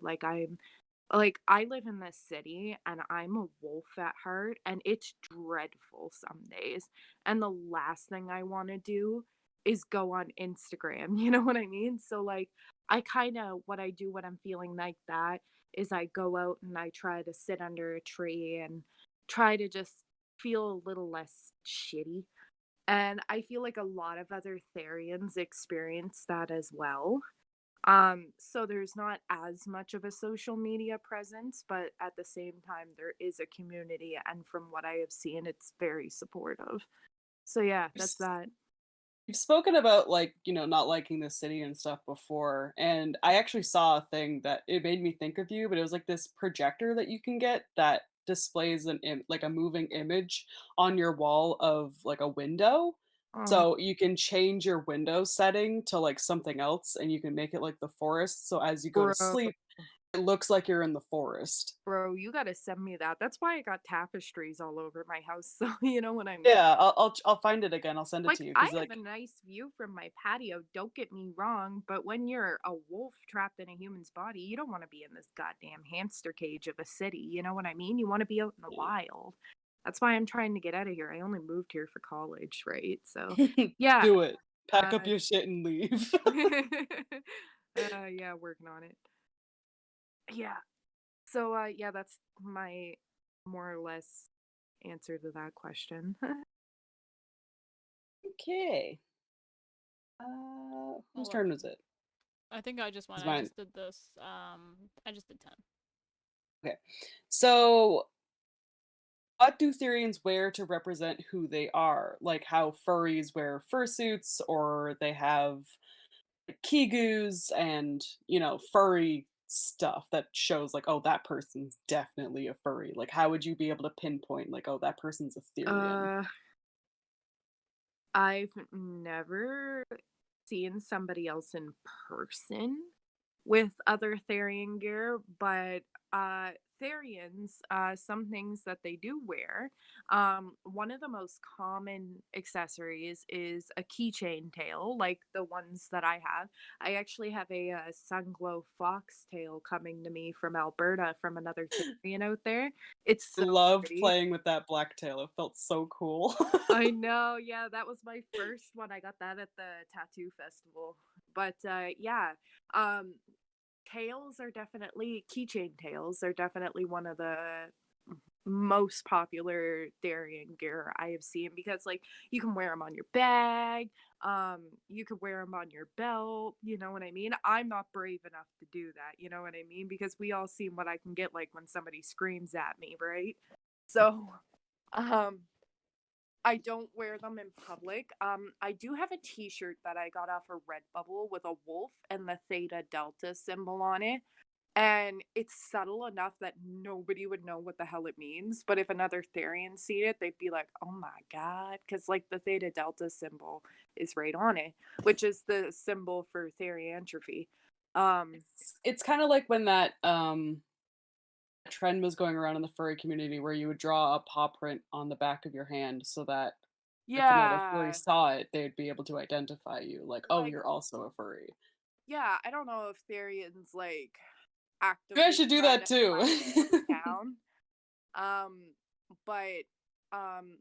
I live in this city and I'm a wolf at heart and it's dreadful some days. And the last thing I want to do is go on Instagram. You know what I mean? So like I kind of, what I do when I'm feeling like that is I go out and I try to sit under a tree and try to just feel a little less shitty. And I feel like a lot of other Therians experience that as well. So there's not as much of a social media presence, but at the same time, there is a community, and from what I have seen, it's very supportive. So yeah, you've that's s- that. you've spoken about like not liking the city and stuff before, and I actually saw a thing that it made me think of you, but it was like this projector that you can get that displays like a moving image on your wall of like a window. Oh, So you can change your window setting to like something else, and you can make it like the forest. So as you go to bro. sleep, It looks like you're in the forest. Bro, you gotta send me that. That's why I got tapestries all over my house. So you know what I mean. Yeah, I'll find it again. I'll send it Like to you I because have like a nice view from my patio, don't get me wrong, but when you're a wolf trapped in a human's body, you don't want to be in this goddamn hamster cage of a city. You know what I mean? You want to be out in the wild. That's why I'm trying to get out of here. I only moved here for college, right? So, yeah. do it. Pack up Uh, your shit and leave. yeah, working on it. Yeah. So, yeah, that's my more or less answer to that question. Okay. Whose Well, turn was it? I think I just went. It's I mine. just did this. I just did 10. Okay. So, what do Therians wear to represent who they are? Like how furries wear fursuits, or they have kigus and, furry stuff that shows like, oh, that person's definitely a furry. Like, how would you be able to pinpoint like, oh, that person's a Therian? uh, I've never seen somebody else in person with other Therian gear, but Therians, some things that they do wear. One of the most common accessories is a keychain tail, like the ones that I have. I actually have a sunglow fox tail coming to me from Alberta from another Therian out there. It's so Loved pretty. playing with that black tail. It felt so cool. I know, yeah, that was my first one. I got that at the tattoo festival. But yeah, um tails are definitely keychain tails are definitely one of the most popular Darien gear I have seen because like you can wear them on your bag, you could wear them on your belt, you know what I mean? I'm not brave enough to do that, you know what I mean? Because we all seen what I can get like when somebody screams at me, right? So, um I don't wear them in public. I do have a T-shirt that I got off of Redbubble with a wolf and the Theta Delta symbol on it, and it's subtle enough that nobody would know what the hell it means. But if another Therian see it, they'd be like, "Oh my god!" Because like the Theta Delta symbol is right on it, which is the symbol for theriantrophy. Um, It's kind of like when that trend was going around in the furry community where you would draw a paw print on the back of your hand so that if another furry yeah, saw it, they'd be able to identify you, like, "Oh, like you're also a furry." yeah, I don't know if Therians like You guys actively should do try that to too. hunt them down. Um, but um,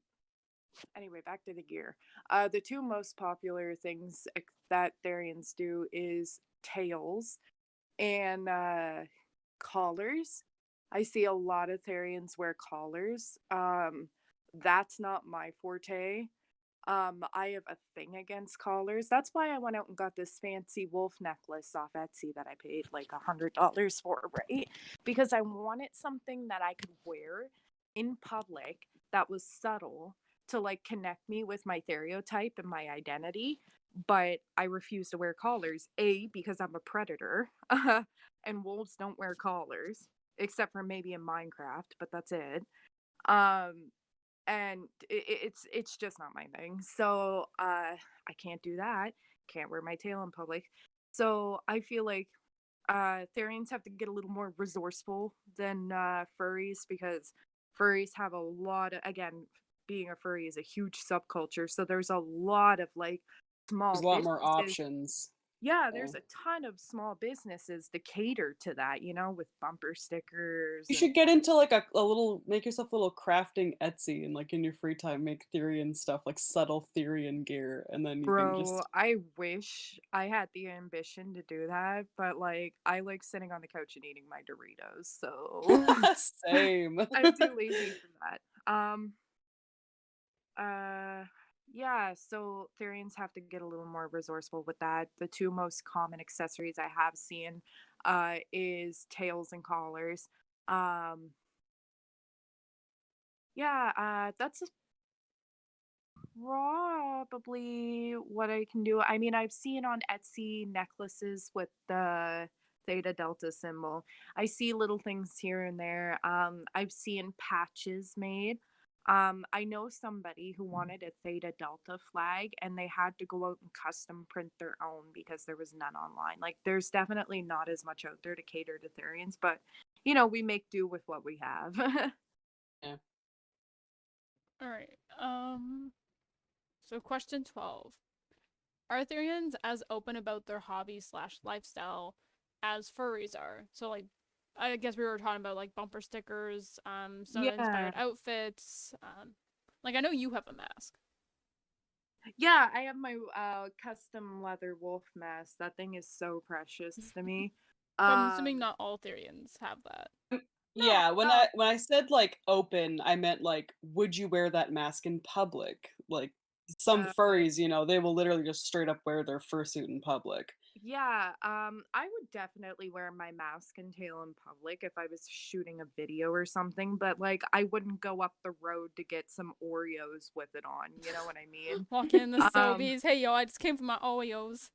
anyway, back to the gear. The two most popular things that Therians do is tails and collars. I see a lot of Therians wear collars. That's not my forte. I have a thing against collars. That's why I went out and got this fancy wolf necklace off Etsy that I paid like $100 for, right? Because I wanted something that I could wear in public that was subtle to like connect me with my stereotype and my identity. But I refuse to wear collars. A, because I'm a predator, and wolves don't wear collars, except for maybe in Minecraft, but that's it. Um, and it's just not my thing. So I can't do that. Can't wear my tail in public. So I feel like Therians have to get a little more resourceful than furries because furries have a lot of, again, being a furry is a huge subculture. So there's a lot of like There's small a lot more businesses. options. Yeah, there's So a ton of small businesses to cater to that, you know, with bumper stickers you and should get into like a little make yourself a little crafting Etsy and like in your free time make Therian stuff, like subtle Therian gear, and then you can bro, just I wish I had the ambition to do that, but like I like sitting on the couch and eating my Doritos, so same. I'm too lazy for that. Uh yeah, so Therians have to get a little more resourceful with that. The two most common accessories I have seen is tails and collars. Um yeah, that's probably what I can do. I mean, I've seen on Etsy necklaces with the Theta Delta symbol. I see little things here and there. I've seen patches made. I know somebody who wanted a Theta Delta flag and they had to go out and custom print their own because there was none online. Like, there's definitely not as much out there to cater to Therians, but we make do with what we have. Yeah. All right. So question 12. Are Therians as open about their hobby slash lifestyle as furries are? So like I guess we were talking about like bumper stickers, soda Yeah. inspired outfits. Like I know you have a mask. Yeah, I have my custom leather wolf mask. That thing is so precious to me. But I'm assuming Um not all Therians have that. no, Yeah, when no. I said like open, I meant like would you wear that mask in public? Like some Uh furries, they will literally just straight up wear their fursuit in public. yeah, I would definitely wear my mask and tail in public if I was shooting a video or something, but like I wouldn't go up the road to get some Oreos with it on, you know what I mean? Walking in the Um Sobeys, hey yo, I just came from my Oreos.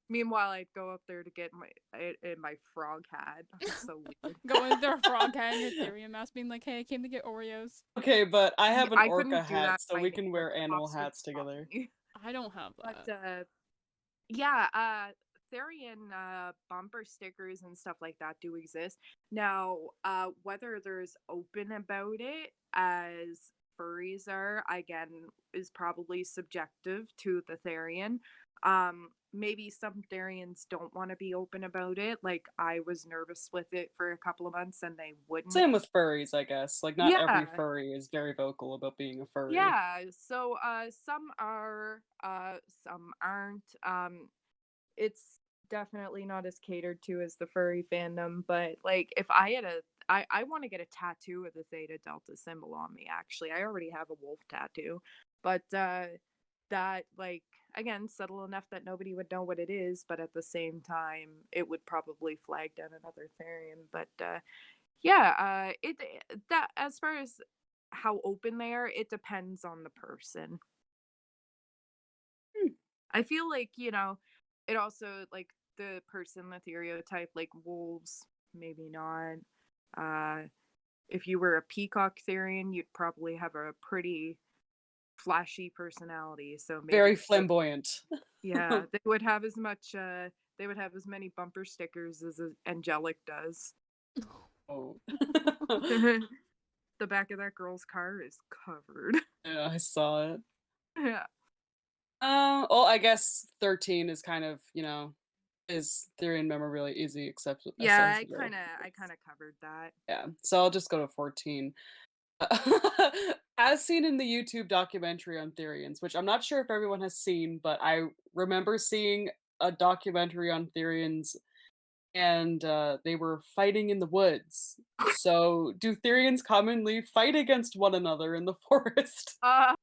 Meanwhile, I'd go up there to get my frog hat. So weird. Going with their frog hat and your Therian mask, being like, hey, I came to get Oreos. Okay, but I Yeah, have an I orca couldn't do hat, that. so My we neighbor can wear animal cops would hats stop together. me. I don't have But that. yeah, Therian bumper stickers and stuff like that do exist. Now, whether there's open about it as furries are, again, is probably subjective to the Therian. Maybe some Therians don't want to be open about it. Like I was nervous with it for a couple of months and they wouldn't. Same with furries, I guess. Like not every Yeah. furry is very vocal about being a furry. Yeah, so some are, some aren't. It's definitely not as catered to as the furry fandom, but like if I had I want to get a tattoo of the Theta Delta symbol on me actually. I already have a wolf tattoo. But that like again subtle enough that nobody would know what it is, but at the same time it would probably flag down another Therian. But yeah, it that as far as how open they are, it depends on the person. Hmm. I feel like, it also like the person, the stereotype, like wolves, maybe not. Uh if you were a peacock Therian, you'd probably have a pretty flashy personality. So maybe Very flamboyant. yeah, they would have as much they would have as many bumper stickers as Angelic does. Oh. The back of that girl's car is covered. Yeah, I saw it. Yeah. Well, I guess 13 is kind of, is theory and memorabilia easy except Yeah, accessible. I kind of covered that. Yeah, so I'll just go to 14. As seen in the YouTube documentary on Therians, which I'm not sure if everyone has seen, but I remember seeing a documentary on Therians and they were fighting in the woods. So, do Therians commonly fight against one another in the forest? Uh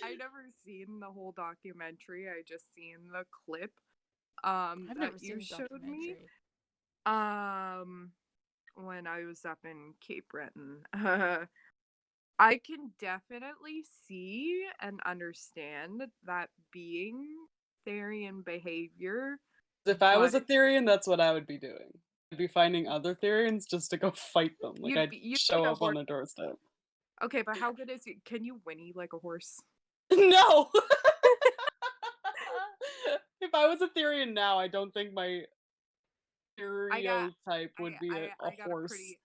I never seen the whole documentary. I just seen the clip I've that never you seen the showed me documentary. um when I was up in Cape Breton. I can definitely see and understand that being Therian behavior, If I was but a Therian, that's what I would be doing. I'd be finding other Therians just to go fight them. Like I'd you'd be show a up on horse. their doorstep. Okay, but how good is it? Can you whinny like a horse? No. If I was a Therian now, I don't think my I got stereotype would be a I got a pretty.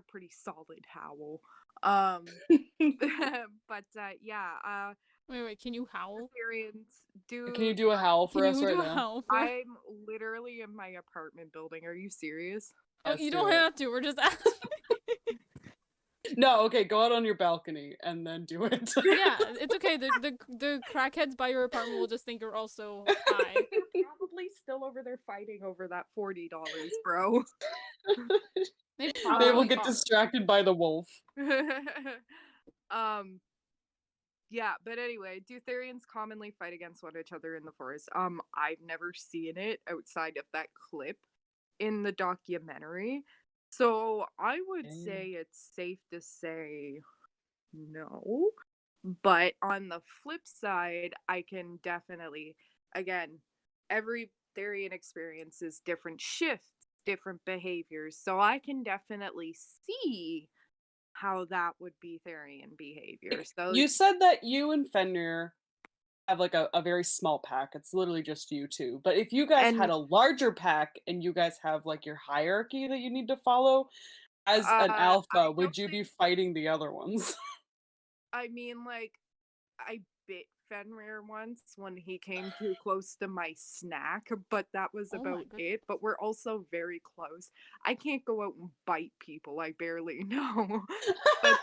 pretty solid howl. Um but yeah, Wait, can you howl? Therians Can you do do a howl Can for us you right do a now? howl for? I'm literally in my apartment building. Are you serious? Oh, Yes, you do don't it. have to. We're just asking. No, okay, go out on your balcony and then do it. Yeah, it's okay. The crackheads by your apartment will just think you're also high. They're probably still over there fighting over that $40, bro. They They will probably get are. distracted by the wolf. um yeah, but anyway, do Therians commonly fight against one another in the forest? I've never seen it outside of that clip in the documentary. So I would Okay. say it's safe to say no. But on the flip side, I can definitely, again, every Therian experience is different shifts, different behaviors. So I can definitely see how that would be Therian behavior. So You said that you and Fenrir have like a very small pack. It's literally just you two. But if you guys had and a larger pack and you guys have like your hierarchy that you need to follow, as an I alpha, don't would you be think fighting the other ones? I mean like I bit Fenrir once when he came too close to my snack, but that was Oh my about goodness. it. But we're also very close. I can't go out and bite people I barely know. But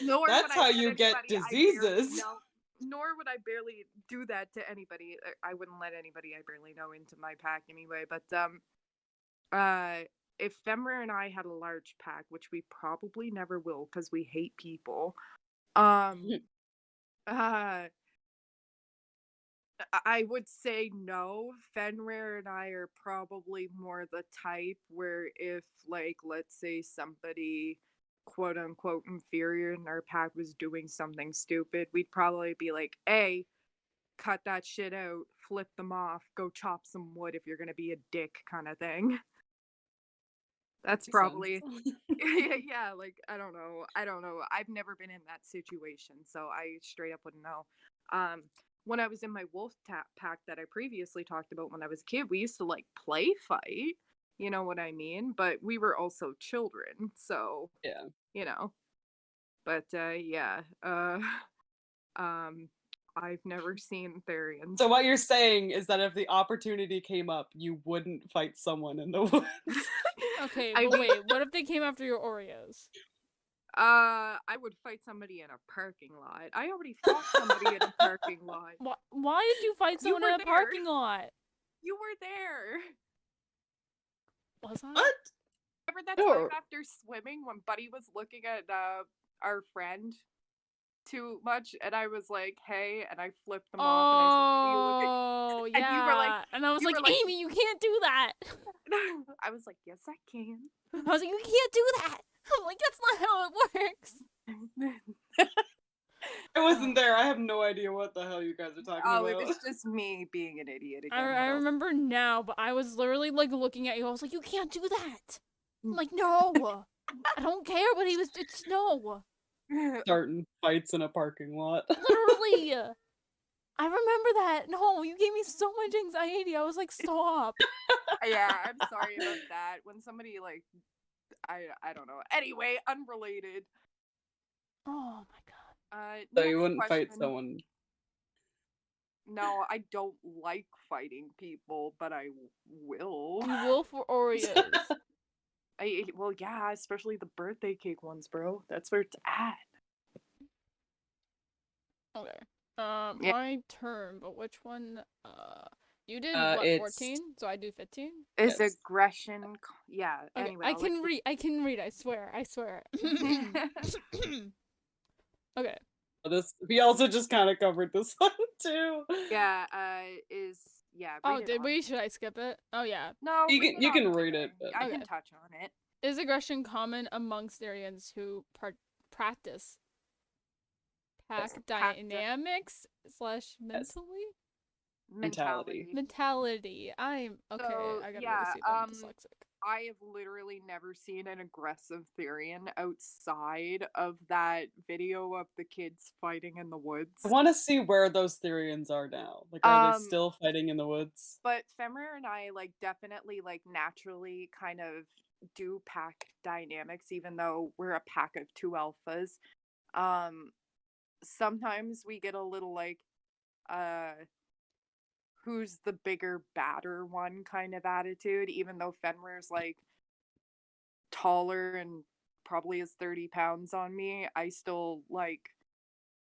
nor would That's I how let you get anybody I barely diseases. know. Nor would I barely do that to anybody. I wouldn't let anybody I barely know into my pack anyway. But uh, if Fenrir and I had a large pack, which we probably never will because we hate people, um, uh, I would say no. Fenrir and I are probably more the type where if, like, let's say somebody quote unquote inferior in our pack was doing something stupid, we'd probably be like, hey, cut that shit out, flip them off, go chop some wood if you're gonna be a dick, kind of thing. That's Makes sense. probably yeah, like I don't know. I've never been in that situation, so I straight up wouldn't know. When I was in my wolf pack that I previously talked about when I was a kid, we used to like play fight. You know what I mean? But we were also children, so Yeah. you know. But yeah, um, I've never seen Therians. So what you're saying is that if the opportunity came up, you wouldn't fight someone in the woods. Okay, I but mean, wait, what if they came after your Oreos? I would fight somebody in a parking lot. I already fought somebody in a parking lot. Why did you fight You someone were in a there. parking lot? You were there. Was I? What? Remember that time No. after swimming when Buddy was looking at our friend too much, and I was like, "Hey," and I flipped them off, and I said, "What are you looking?" Oh, And yeah. And I was you like, were like, Amy, you can't do that. I was like, "Yes, I can." I was like, you can't do that. I'm like, that's not how it works. I wasn't there. I have no idea what the hell you guys are talking Oh, it about. was just me being an idiot I again. What else? remember now, but I was literally like looking at you. I was like, you can't do that. I'm like, no. I don't care, but it's no. Starting fights in a parking lot. Literally. I remember that. No, you gave me so much anxiety. I was like, stop. Yeah, I'm sorry about that. When somebody like, I don't know. Anyway, unrelated. Oh my god. So Next you wouldn't fight question. someone. No, I don't like fighting people, but I will. You will for Oreos. Well, yeah, especially the birthday cake ones, bro. That's where it's at. Okay. Yeah, My turn, but which one? You did what, It's 14? So I do 15? is yes. aggression. Yeah. Okay, Anyway, I I'll let can read. I can read. I swear. I swear. you. Okay. We also just kind of covered this one too. Yeah. Read Oh, it did off. we? Should I skip it? Oh yeah. No, You read can it you off can to read me. it, but I Okay. can touch on it. Is aggression common amongst Therians who practice pack dynamics / yes, mentally? mentality. Mentality. I'm okay. So I gotta go to yeah, sleep. I'm dyslexic. I have literally never seen an aggressive Therian outside of that video of the kids fighting in the woods. I want to see where those Therians are now. Like, are they Um, still fighting in the woods? but Femir and I like definitely like naturally kind of do pack dynamics, even though we're a pack of two alphas. Um, sometimes we get a little like uh who's the bigger badder one kind of attitude, even though Fenrir's like taller and probably is 30 pounds on me. I still like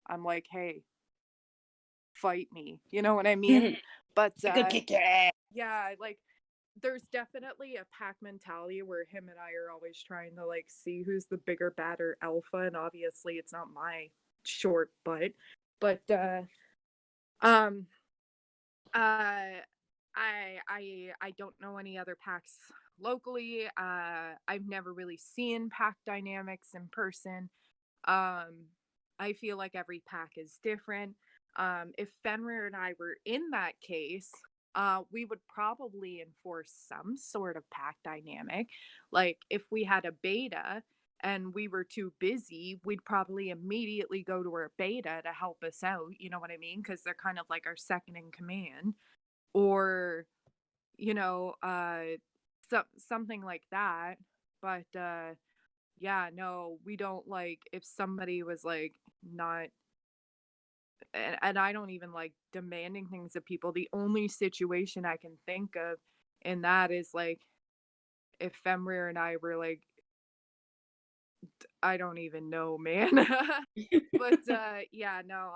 I'm like, hey, fight me. You know what I mean? But I could kick your ass. yeah, like there's definitely a pack mentality where him and I are always trying to like see who's the bigger, badder alpha, and obviously it's not my short butt. But um I don't know any other packs locally. I've never really seen pack dynamics in person. I feel like every pack is different. If Fenrir and I were in that case, we would probably enforce some sort of pack dynamic. Like if we had a beta and we were too busy, we'd probably immediately go to our beta to help us out. You know what I mean? Because they're kind of like our second in command, or you know, something like that. But yeah, no, we don't like if somebody was like not, and I don't even like demanding things of people. The only situation I can think of in that is like if Fenrir and I were like, I don't even know, man. But yeah, no,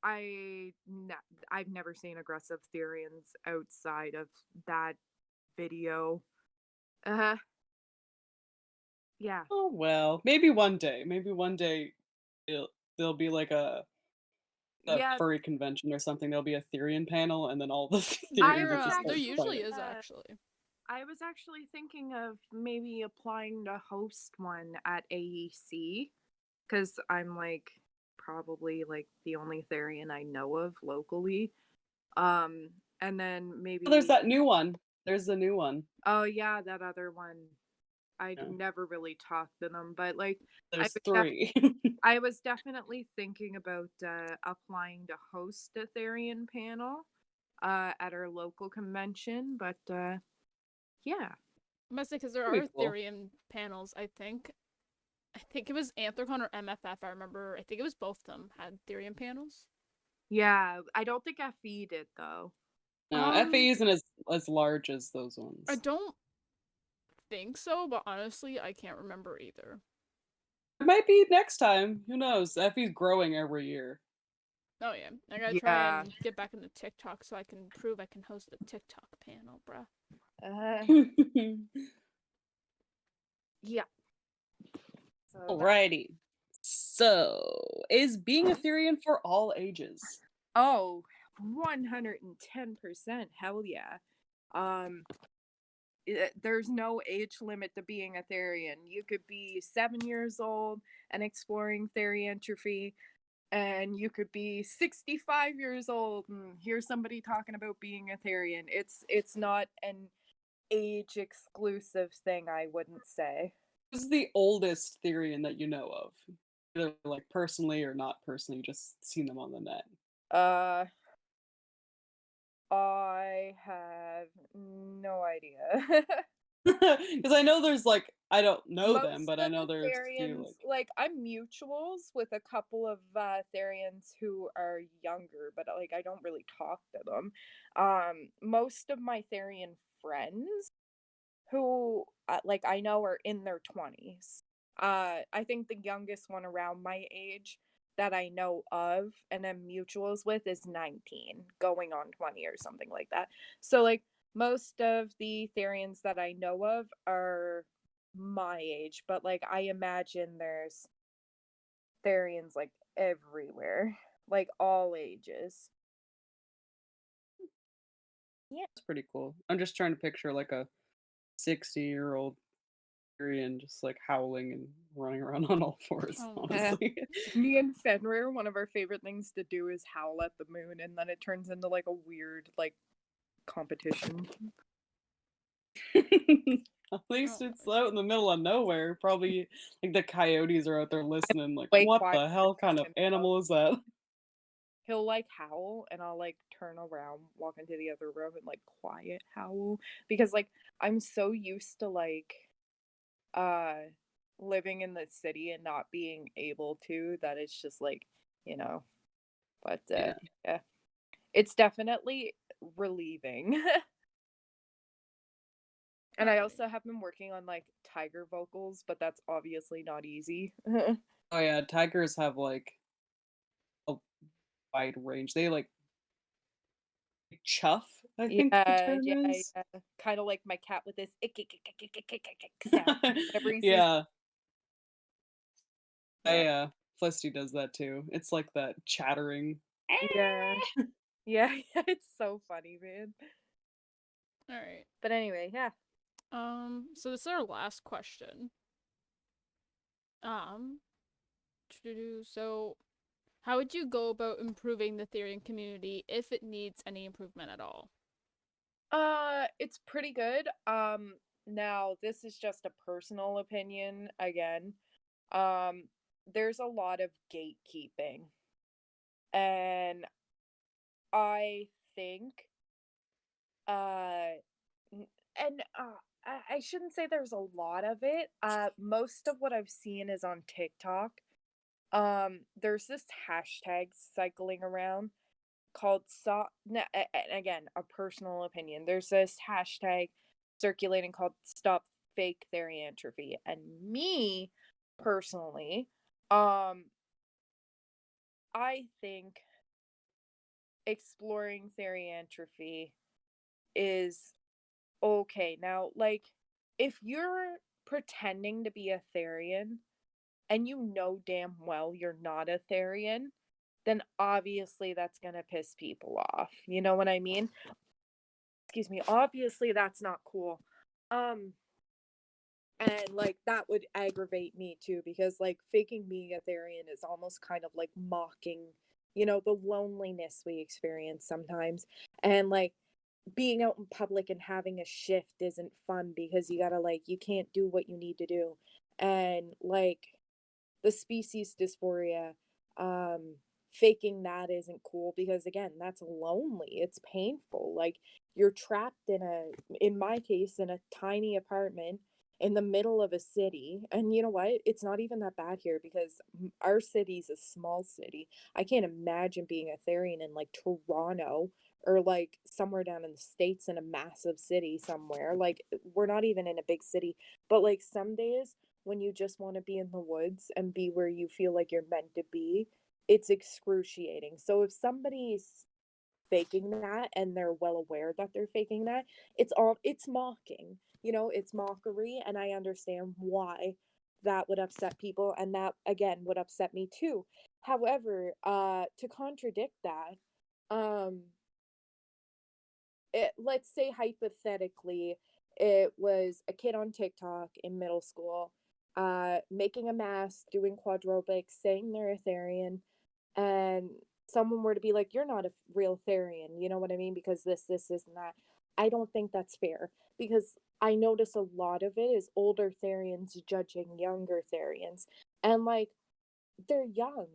I n- I've never seen aggressive Therians outside of that video. Uh, yeah, Oh well, maybe one day. Maybe one day there'll be like a yeah. furry convention or something. There'll be a Therian panel, and then all the I Therians There, will was just there start usually actually, fighting. is actually. I was actually thinking of maybe applying to host one at AEC because I'm like probably like the only Therian I know of locally. Um, and then Oh, there's maybe, that new one. There's the new one. oh yeah, that other one. I Yeah. never really talked to them, but like I There's was three. I was definitely thinking about applying to host a Therian panel at our local convention, but yeah. Must say, because there Pretty are cool. Therian panels, I think. I think it was Anthrocon or MFF, I remember. I think it was both of them had Therian panels. Yeah, I don't think FE did though. No, Um, FE isn't as large as those I ones. don't think so, but honestly, I can't remember either. It might be next time. Who knows? FE's growing every year. Oh yeah, I gotta try Yeah. and get back into TikTok so I can prove I can host a TikTok panel, bruh. Uh, yeah. So that. Alrighty. So, is being a Therian for all ages? Oh, 110%. Hell yeah. Um, there's no age limit to being a Therian. You could be 7 years old and exploring theriantrophy, and you could be 65 years old and hear somebody talking about being a Therian. It's not an age exclusive thing, I wouldn't say. Who's the oldest Therian that you know of? Either like personally or not personally, just seen them on the net. Uh, I have no idea. Because I know there's like I don't know them, Most but I of know the there's a few Therians, like I'm mutuals with a couple of Therians who are younger, but like I don't really talk to them. Most of my Therian friends who like I know are in their 20s. I think the youngest one around my age that I know of and am mutuals with is 19, going on 20 or something like that. So like most of the Therians that I know of are my age, but like I imagine there's Therians like everywhere, like all ages. Yeah. It's pretty cool. I'm just trying to picture like a 60-year-old Therian just like howling and running around on all fours, Oh my god. honestly. Me and Fenrir, one of our favorite things to do is howl at the moon, and then it turns into like a weird like competition. At least Oh it's my. out in the middle of nowhere. Probably like the coyotes are out there listening, like, Way what quiet. the hell kind of animal is that? He'll like howl, and I'll like turn around, walk into the other room, and like quiet howl because like I'm so used to like uh living in the city and not being able to that it's just like you know. But Yeah. yeah, it's definitely relieving. And I Alright. also have been working on like tiger vocals, but that's obviously not easy. Oh yeah, tigers have like a wide range. They like chuff, I think the Yeah, term yeah, is. yeah. Kind of like my cat with this ick, ick, ick, ick, ick, ick, ick, ick sound whenever he sees. Yeah, Yeah, Felicity does that too. It's like that chattering. yeah, yeah, yeah. It's so funny, man. Alright. But anyway, yeah. So this is our last question. Um, so how would you go about improving the Therian community if it needs any improvement at all? It's pretty good. Now, this is just a personal opinion again. Um, there's a lot of gatekeeping, and I think, uh, and I shouldn't say there's a lot of it. Most of what I've seen is on TikTok. There's this hashtag cycling around called and again, a personal opinion. There's this hashtag circulating called stop fake theriantrophy. And me personally, um, I think exploring theriantrophy is okay. Now, like, if you're pretending to be a Therian and you know damn well you're not a Therian, then obviously that's gonna piss people off. You know what I mean? Excuse me. Obviously that's not cool. Um, and like that would aggravate me too, because like faking being a Therian is almost kind of like mocking, the loneliness we experience sometimes. And like being out in public and having a shift isn't fun because you gotta like you can't do what you need to do. And like the species dysphoria, um faking that isn't cool because again that's lonely, it's painful. Like you're trapped in my case in a tiny apartment in the middle of a city. And you know what, it's not even that bad here because our city's a small city. I can't imagine being a Therian in like Toronto or like somewhere down in the states in a massive city somewhere. Like we're not even in a big city, but like some days when you just want to be in the woods and be where you feel like you're meant to be, it's excruciating. So if somebody's faking that and they're well aware that they're faking that, it's mocking. It's mockery, and I understand why that would upset people, and that again would upset me too. However, to contradict that, um let's say hypothetically it was a kid on TikTok in middle school making a mask, doing quadropics, saying they're a Therian, and someone were to be like, you're not a real Therian, you know what I mean? Because this, and that. I don't think that's fair because I notice a lot of it is older Therians judging younger Therians. And like, they're young.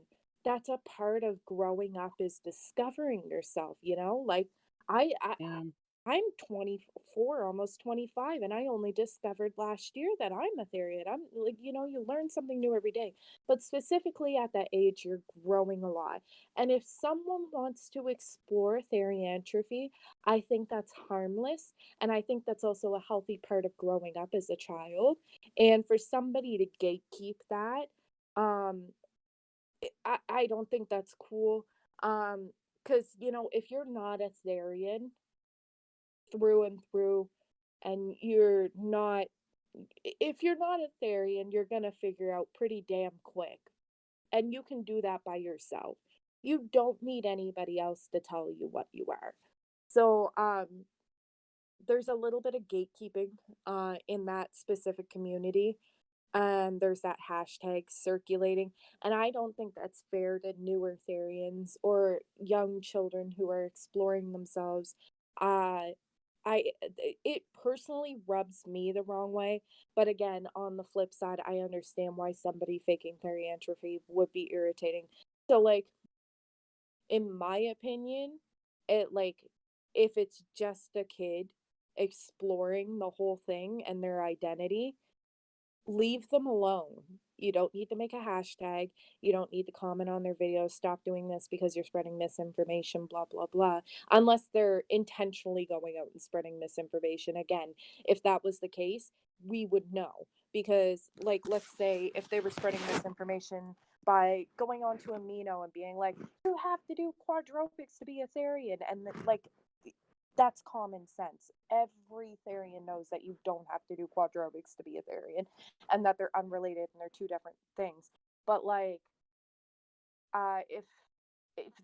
That's a part of growing up is discovering yourself. Like I, I Yeah. I'm 24, almost 25, and I only discovered last year that I'm a Therian. I'm like, you learn something new every day. But specifically at that age, you're growing a lot. And if someone wants to explore theriantrophy, I think that's harmless. And I think that's also a healthy part of growing up as a child. And for somebody to gatekeep that, um, I don't think that's cool. Because, if you're not a Therian, through and through, and if you're not a Therian, you're gonna figure out pretty damn quick. And you can do that by yourself. You don't need anybody else to tell you what you are. So there's a little bit of gatekeeping in that specific community. And there's that hashtag circulating. And I don't think that's fair to newer Therians or young children who are exploring themselves. Uh, it personally rubs me the wrong way, but again, on the flip side, I understand why somebody faking theriantrophy would be irritating. So, like, in my opinion, it like if it's just a kid exploring the whole thing and their identity, leave them alone. You don't need to make a hashtag. You don't need to comment on their videos. Stop doing this because you're spreading misinformation, blah, blah, blah. Unless they're intentionally going out and spreading misinformation. Again, if that was the case, we would know. Because, like, let's say if they were spreading misinformation by going on to Amino and being like, you have to do quadropics to be a Therian. And, like, that's common sense. Every Therian knows that you don't have to do quadropics to be a Therian and that they're unrelated and they're two different things. But like if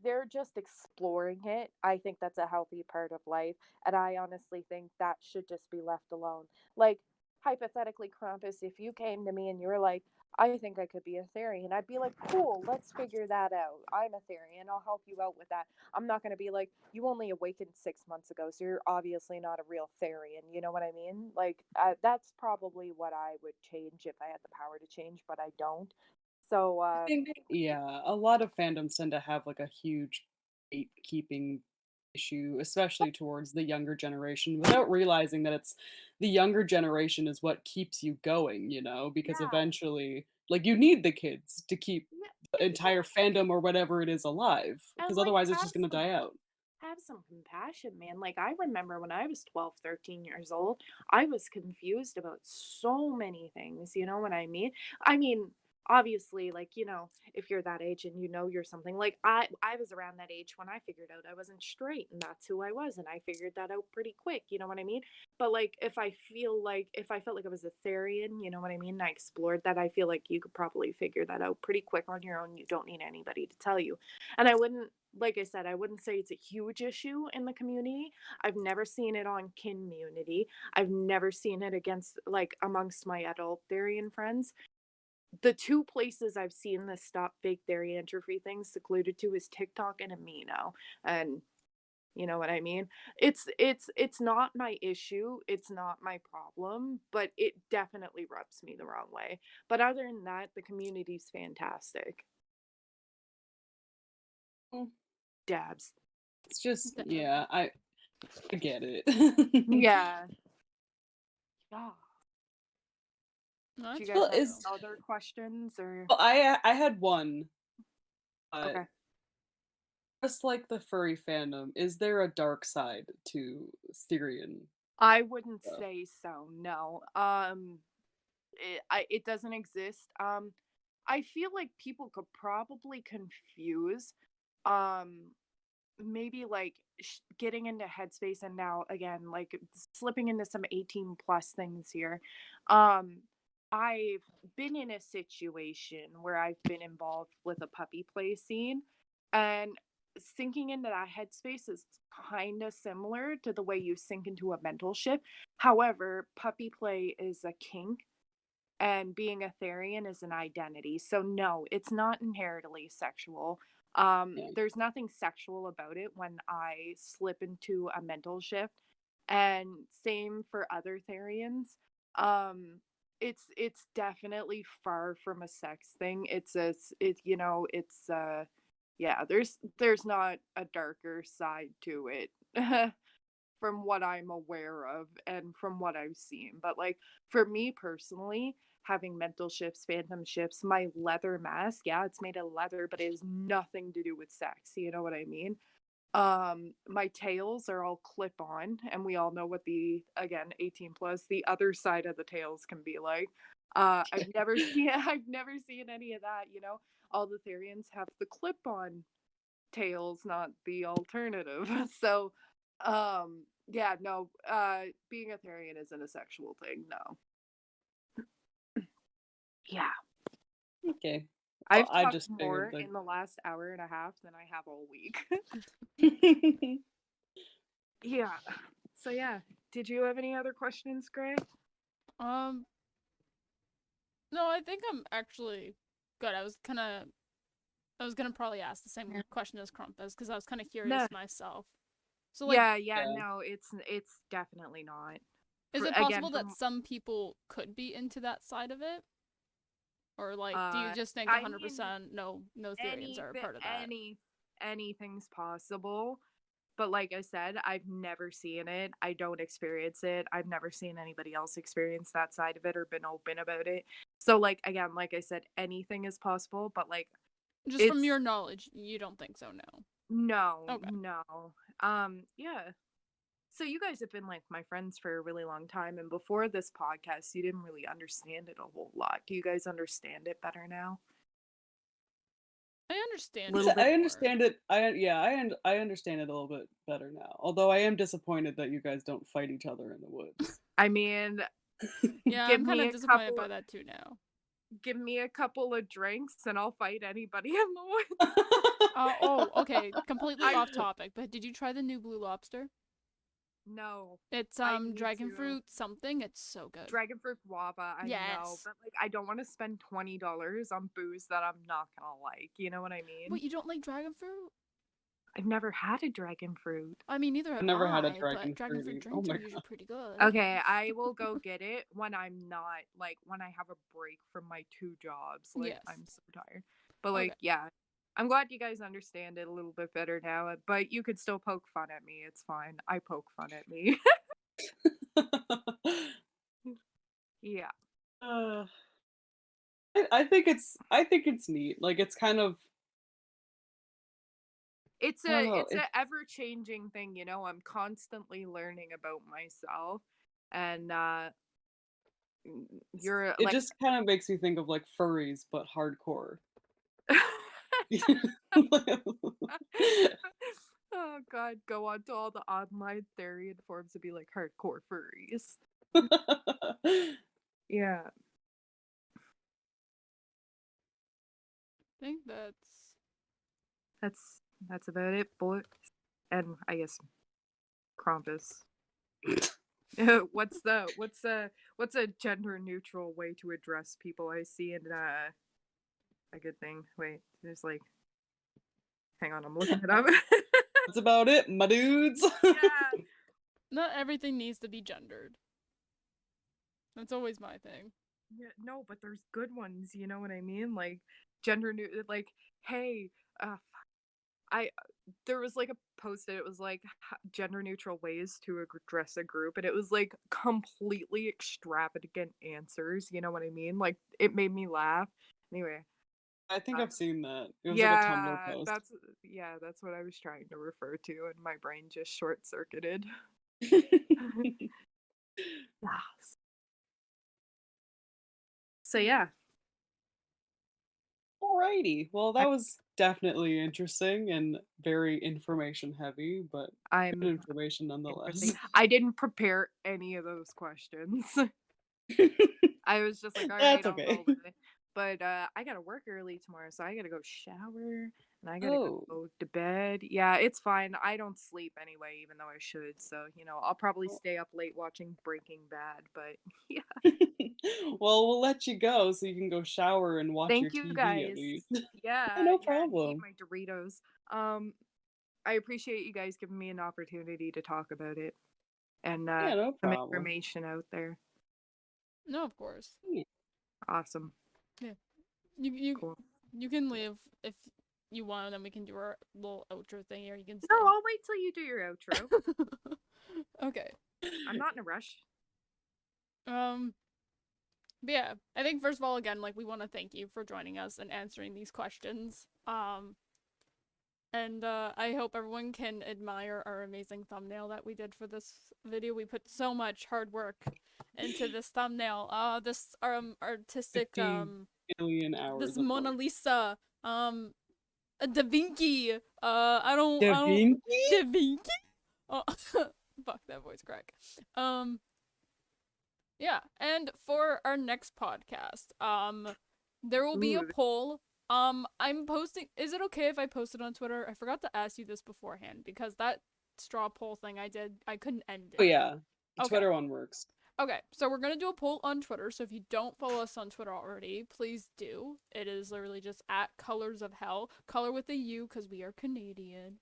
they're just exploring it, I think that's a healthy part of life. And I honestly think that should just be left alone. Like hypothetically, Krampus, if you came to me and you were like, I think I could be a Therian. I'd be like, cool, let's figure that out. I'm a Therian. I'll help you out with that. I'm not going to be like, you only awakened 6 months ago, so you're obviously not a real Therian. You know what I mean? Like, that's probably what I would change if I had the power to change, but I don't. So, I think, yeah, a lot of fandoms tend to have like a huge gatekeeping issue, especially towards the younger generation, without realizing that it's the younger generation is what keeps you going, because yeah, eventually, like, you need the kids to keep yeah, the entire fandom or whatever it is alive, and because like otherwise it's just going to die out. have some compassion, man. Like, I remember when I was 12, 13 years old, I was confused about so many things, you know what I mean? I mean, obviously, like, if you're that age and you know you're something, like I was around that age when I figured out I wasn't straight and that's who I was, and I figured that out pretty quick, you know what I mean? But like, if I felt like I was a Therian, you know what I mean? And I explored that, I feel like you could probably figure that out pretty quick on your own. You don't need anybody to tell you. And I wouldn't, like I said, I wouldn't say it's a huge issue in the community. I've never seen it on community. I've never seen it against, like, amongst my adult Therian friends. The two places I've seen this stop fake Therian entropy things secluded to is TikTok and Amino. And you know what I mean? It's not my issue. It's not my problem, but it definitely rubs me the wrong way. But other than that, the community's fantastic. Mm, Dabs. It's just, Definitely. yeah, I get it. Yeah. Yeah. No, Do you that's guys Well, fair have though. any other questions or well, I had one, but okay. just like the furry fandom, is there a dark side to Therian I wouldn't stuff? say so. No. It doesn't exist. I feel like people could probably confuse um maybe like getting into headspace, and now again like slipping into some 18 plus things here. um I've been in a situation where I've been involved with a puppy play scene, and sinking into that headspace is kind of similar to the way you sink into a mental shift. However, puppy play is a kink and being a Therian is an identity. So no, it's not inherently sexual. Yeah. There's nothing sexual about it when I slip into a mental shift. And same for other Therians. It's definitely far from a sex thing. It's yeah, there's not a darker side to it. From what I'm aware of and from what I've seen. But like for me personally, having mental shifts, phantom shifts, my leather mask, yeah, it's made of leather, but it has nothing to do with sex. You know what I mean? My tails are all clip on, and we all know what the again 18 plus the other side of the tails can be like. I've never seen I've never seen any of that, you know. All the Therians have the clip on tails, not the alternative. So, yeah, no, being a Therian isn't a sexual thing, no. Yeah. Okay. Well, I've I talked just figured more in the last hour and a half than I have all week. like. Yeah. So yeah. Did you have any other questions, Gray? Um, no, I think I'm actually good. I was gonna probably ask the same question as Crumpus because I was kind of No. curious myself. So like, Yeah, Yeah. no, it's definitely not. is it Again, possible that from some people could be into that side of it? Or like, do you just think I mean 100% no Therians are a part of that? any anything's possible. But like I said, I've never seen it. I don't experience it. I've never seen anybody else experience that side of it or been open about it. So like again, like I said, anything is possible, but like Just from it's your knowledge, you don't think so, no. no, Okay. no. Yeah. So you guys have been like my friends for a really long time, and before this podcast, you didn't really understand it a whole lot. Do you guys understand it better now? I understand Little it bit I more. understand it. I understand it a little bit better now. Although I am disappointed that you guys don't fight each other in the woods. I mean, Yeah, give I'm kind me of a disappointed couple by that too now. give me a couple of drinks and I'll fight anybody in the woods. Oh, okay, completely I off topic, but did you try the new Blue Lobster? No, It's I need dragon to. fruit something. It's so good. Dragon fruit guava, I know, Yes. but like I don't want to spend $20 on booze that I'm not gonna like. You know what I mean? Wait, you don't like dragon fruit? I've never had a dragon fruit. I mean, neither I've have never had a I, but dragon dragon fruit fruity. Oh drinks are my usually god. pretty good. Okay, I will go get it when I'm not like when I have a break from my 2 jobs. Like Yes. I'm so tired. But like Okay. yeah, I'm glad you guys understand it a little bit better now. But you could still poke fun at me. It's fine. I poke fun at me. Yeah. Uh, I think it's neat. Like it's kind of It's I don't a know. it's a ever changing thing, you know. I'm constantly learning about myself, and you're It like just kind of makes me think of like furries, but hardcore. oh god, go on to all the online Therian forums to be like hardcore furries. Yeah. I think That's about it, boys. And I guess Krampus. what's a gender neutral way to address people? I see in a good thing. Wait, there's like hang on, I'm looking it up. That's about it, my dudes. Yeah. not everything needs to be gendered. That's always my thing. Yeah, no, but there's good ones, you know what I mean? Like gender new like hey, I there was like a post that it was like gender neutral ways to address a group and it was like completely extravagant answers, you know what I mean? Like it made me laugh. Anyway, I think uh, I've seen that. It was like a Tumblr yeah, post. that's what I was trying to refer to and my brain just short circuited. Yes. So yeah, Alrighty. Well, I, that was definitely interesting and very information heavy, but good I'm information interesting. nonetheless. I didn't prepare any of those questions. I was just like, all right, That's I'll okay. roll with it. But I gotta work early tomorrow, so I gotta go shower and I gotta Oh. go to bed. Yeah, it's fine. I don't sleep anyway, even though I should. So, you know, I'll probably stay up late watching Breaking Bad. But yeah. Well, we'll let you go so you can go shower and watch your Thank you TV at guys. least. Yeah, No yeah, and eat problem. my Doritos. Um, I appreciate you guys giving me an opportunity to talk about it and Yeah, no some problem. information out there. No, of course. Yeah. Awesome. Yeah. You Cool. you can leave if you want, and then we can do our little outro thing, or you can stay. No, I'll wait till you do your outro. Okay. I'm not in a rush. But yeah, I think first of all, again, like we want to thank you for joining us and answering these questions. And I hope everyone can admire our amazing thumbnail that we did for this video. We put so much hard work into this thumbnail. This artistic 50 billion hours this of Mona work. Lisa Da Vinci. I Da don't Vinci? Da Vinci. Oh, fuck that voice crack. Yeah, and for our next podcast, there will be a Ooh. poll. I'm posting. Is it okay if I post it on Twitter? I forgot to ask you this beforehand because that straw poll thing I did, I couldn't end it. Oh yeah, the Okay. Twitter one works. Okay, so we're gonna do a poll on Twitter. So if you don't follow us on Twitter already, please do. It is literally just at Colors of Hell, color with a U because we are Canadian.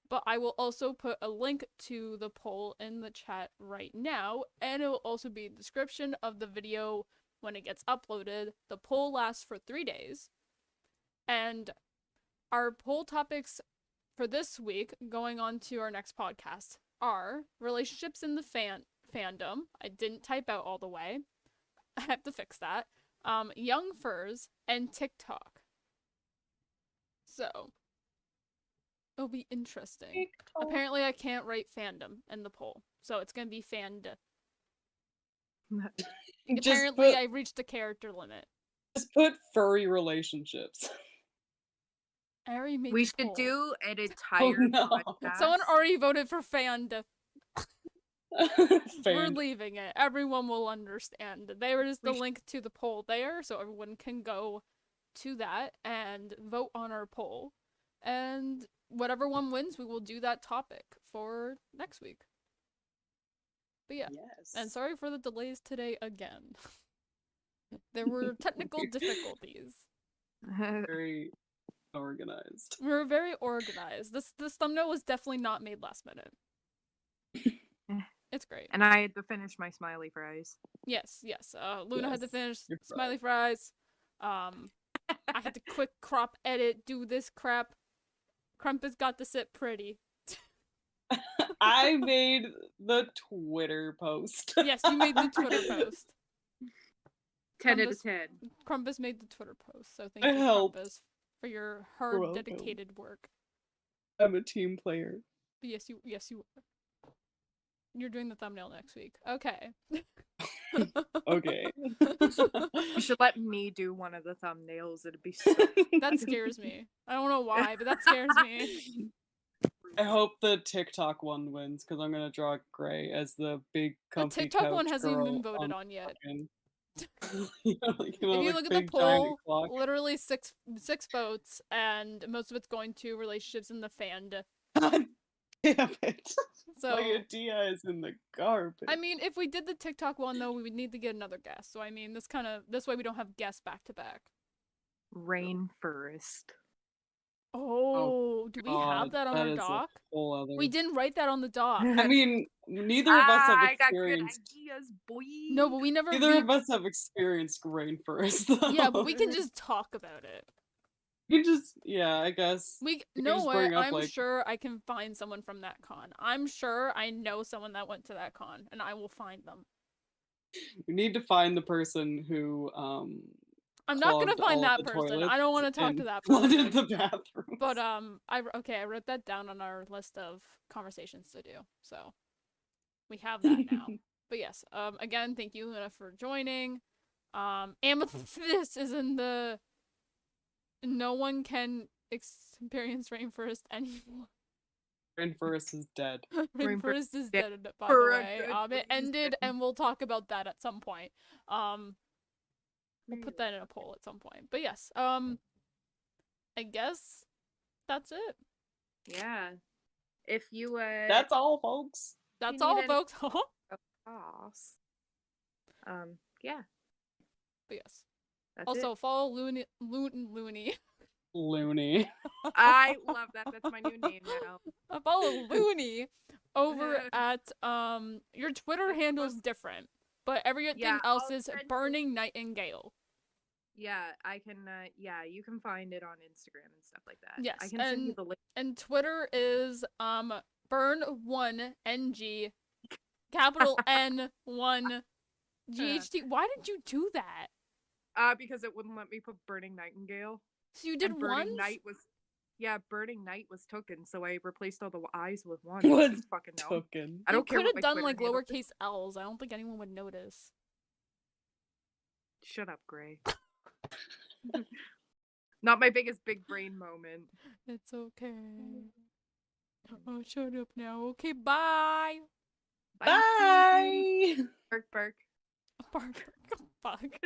But I will also put a link to the poll in the chat right now, and it will also be in the description of the video when it gets uploaded. The poll lasts for 3 days, and our poll topics for this week, going on to our next podcast, are relationships in the fandom. I didn't type out all the way. I have to fix that. Young furs and TikTok. So it'll be interesting. TikTok. Apparently, I can't write fandom in the poll, so it's gonna be fand. Apparently, I reached the character limit. Just put furry relationships. I already made We the should poll. do an Oh entire no. podcast. Someone already voted for fand. We're Fan. leaving it. Everyone will understand. There is the link to the poll there, so everyone can go to that and vote on our poll. And whatever one wins, we will do that topic for next week. But yeah, Yes. and sorry for the delays today again. There were technical difficulties. Very organized. We were very organized. This thumbnail was definitely not made last minute. It's great. And I had to finish my smiley fries. Yes. Luna had to Yes, finish your smiley fries. I had to quick crop edit, do this crap. Crumpus got to sit pretty. I made the Twitter post. Yes, you made the Twitter post. 10 out Crumpus- of 10. Crumpus made the Twitter post, so thank I you, helped. Crumpus, for your You're hard, welcome. dedicated work. I'm a team player. But yes, you are. You're doing the thumbnail next week. Okay. Okay. You should let me do one of the thumbnails. It'd be so That scares me. I don't know why, but that scares me. I hope the TikTok one wins because I'm gonna draw Gray as the big The comfy TikTok one couch hasn't even been girl voted on yet. fucking- If you look at the poll, literally six votes, and most of it's going to relationships in the fand. God damn it! So My idea is in the garbage. I mean, if we did the TikTok one though, we would need to get another guest. So I mean, this way we don't have guests back to back. rainforest. Oh, do we have God, that on our is a doc? whole other... We didn't write that on the doc. I mean, neither of us have I got good experienced. ideas, boy. No, but we never. Neither of us have experienced rainforest though. Yeah, but we can just talk about it. We just, yeah, I guess. We can know just what? bring up, I'm like- sure I can find someone from that con. I'm sure I know someone that went to that con, and I will find them. We need to find the person who I'm not gonna clogged all find of that the person. I don't want to toilets talk and to that flooded person. the bathrooms. But I wrote that down on our list of conversations to do. So we have that now. But yes, again, thank you, Luna, for joining. Amethyst is in the no one can experience rainforest anymore. Rainforest is dead. Rainforest is dead dead, by for the a way. good It ended, reason. and we'll talk about that at some point. We'll put that in a poll at some point. But yes, I guess that's it. Yeah. If you That's all, folks. That's need all, any- folks. boss. Yeah. But yes. That's Also, it. follow Looney. Looney. Loony. I love that. That's my new name now. Follow Looney over at your Twitter handle's different, but everything Yeah, else I'll is send you- Burning Nightingale. Yeah, I can. Yeah, you can find it on Instagram and stuff like that. Yes, I can send you and- the link. And Twitter is burn1ng capital N1 GHT. Why did you do that? Because it wouldn't let me put Burning Nightingale. So you did And Burning ones? Night was. Yeah, Burning Night was taken, so I replaced all the eyes with one. Was Fucking no. Token. I don't you care could what have my done Twitter like handle is. lowercase L's. I don't think anyone would notice. Shut up, Gray. Not my biggest big brain moment. It's okay. Oh, shut up now. Okay, bye. Bye! Bark, bark. Bark. Fuck.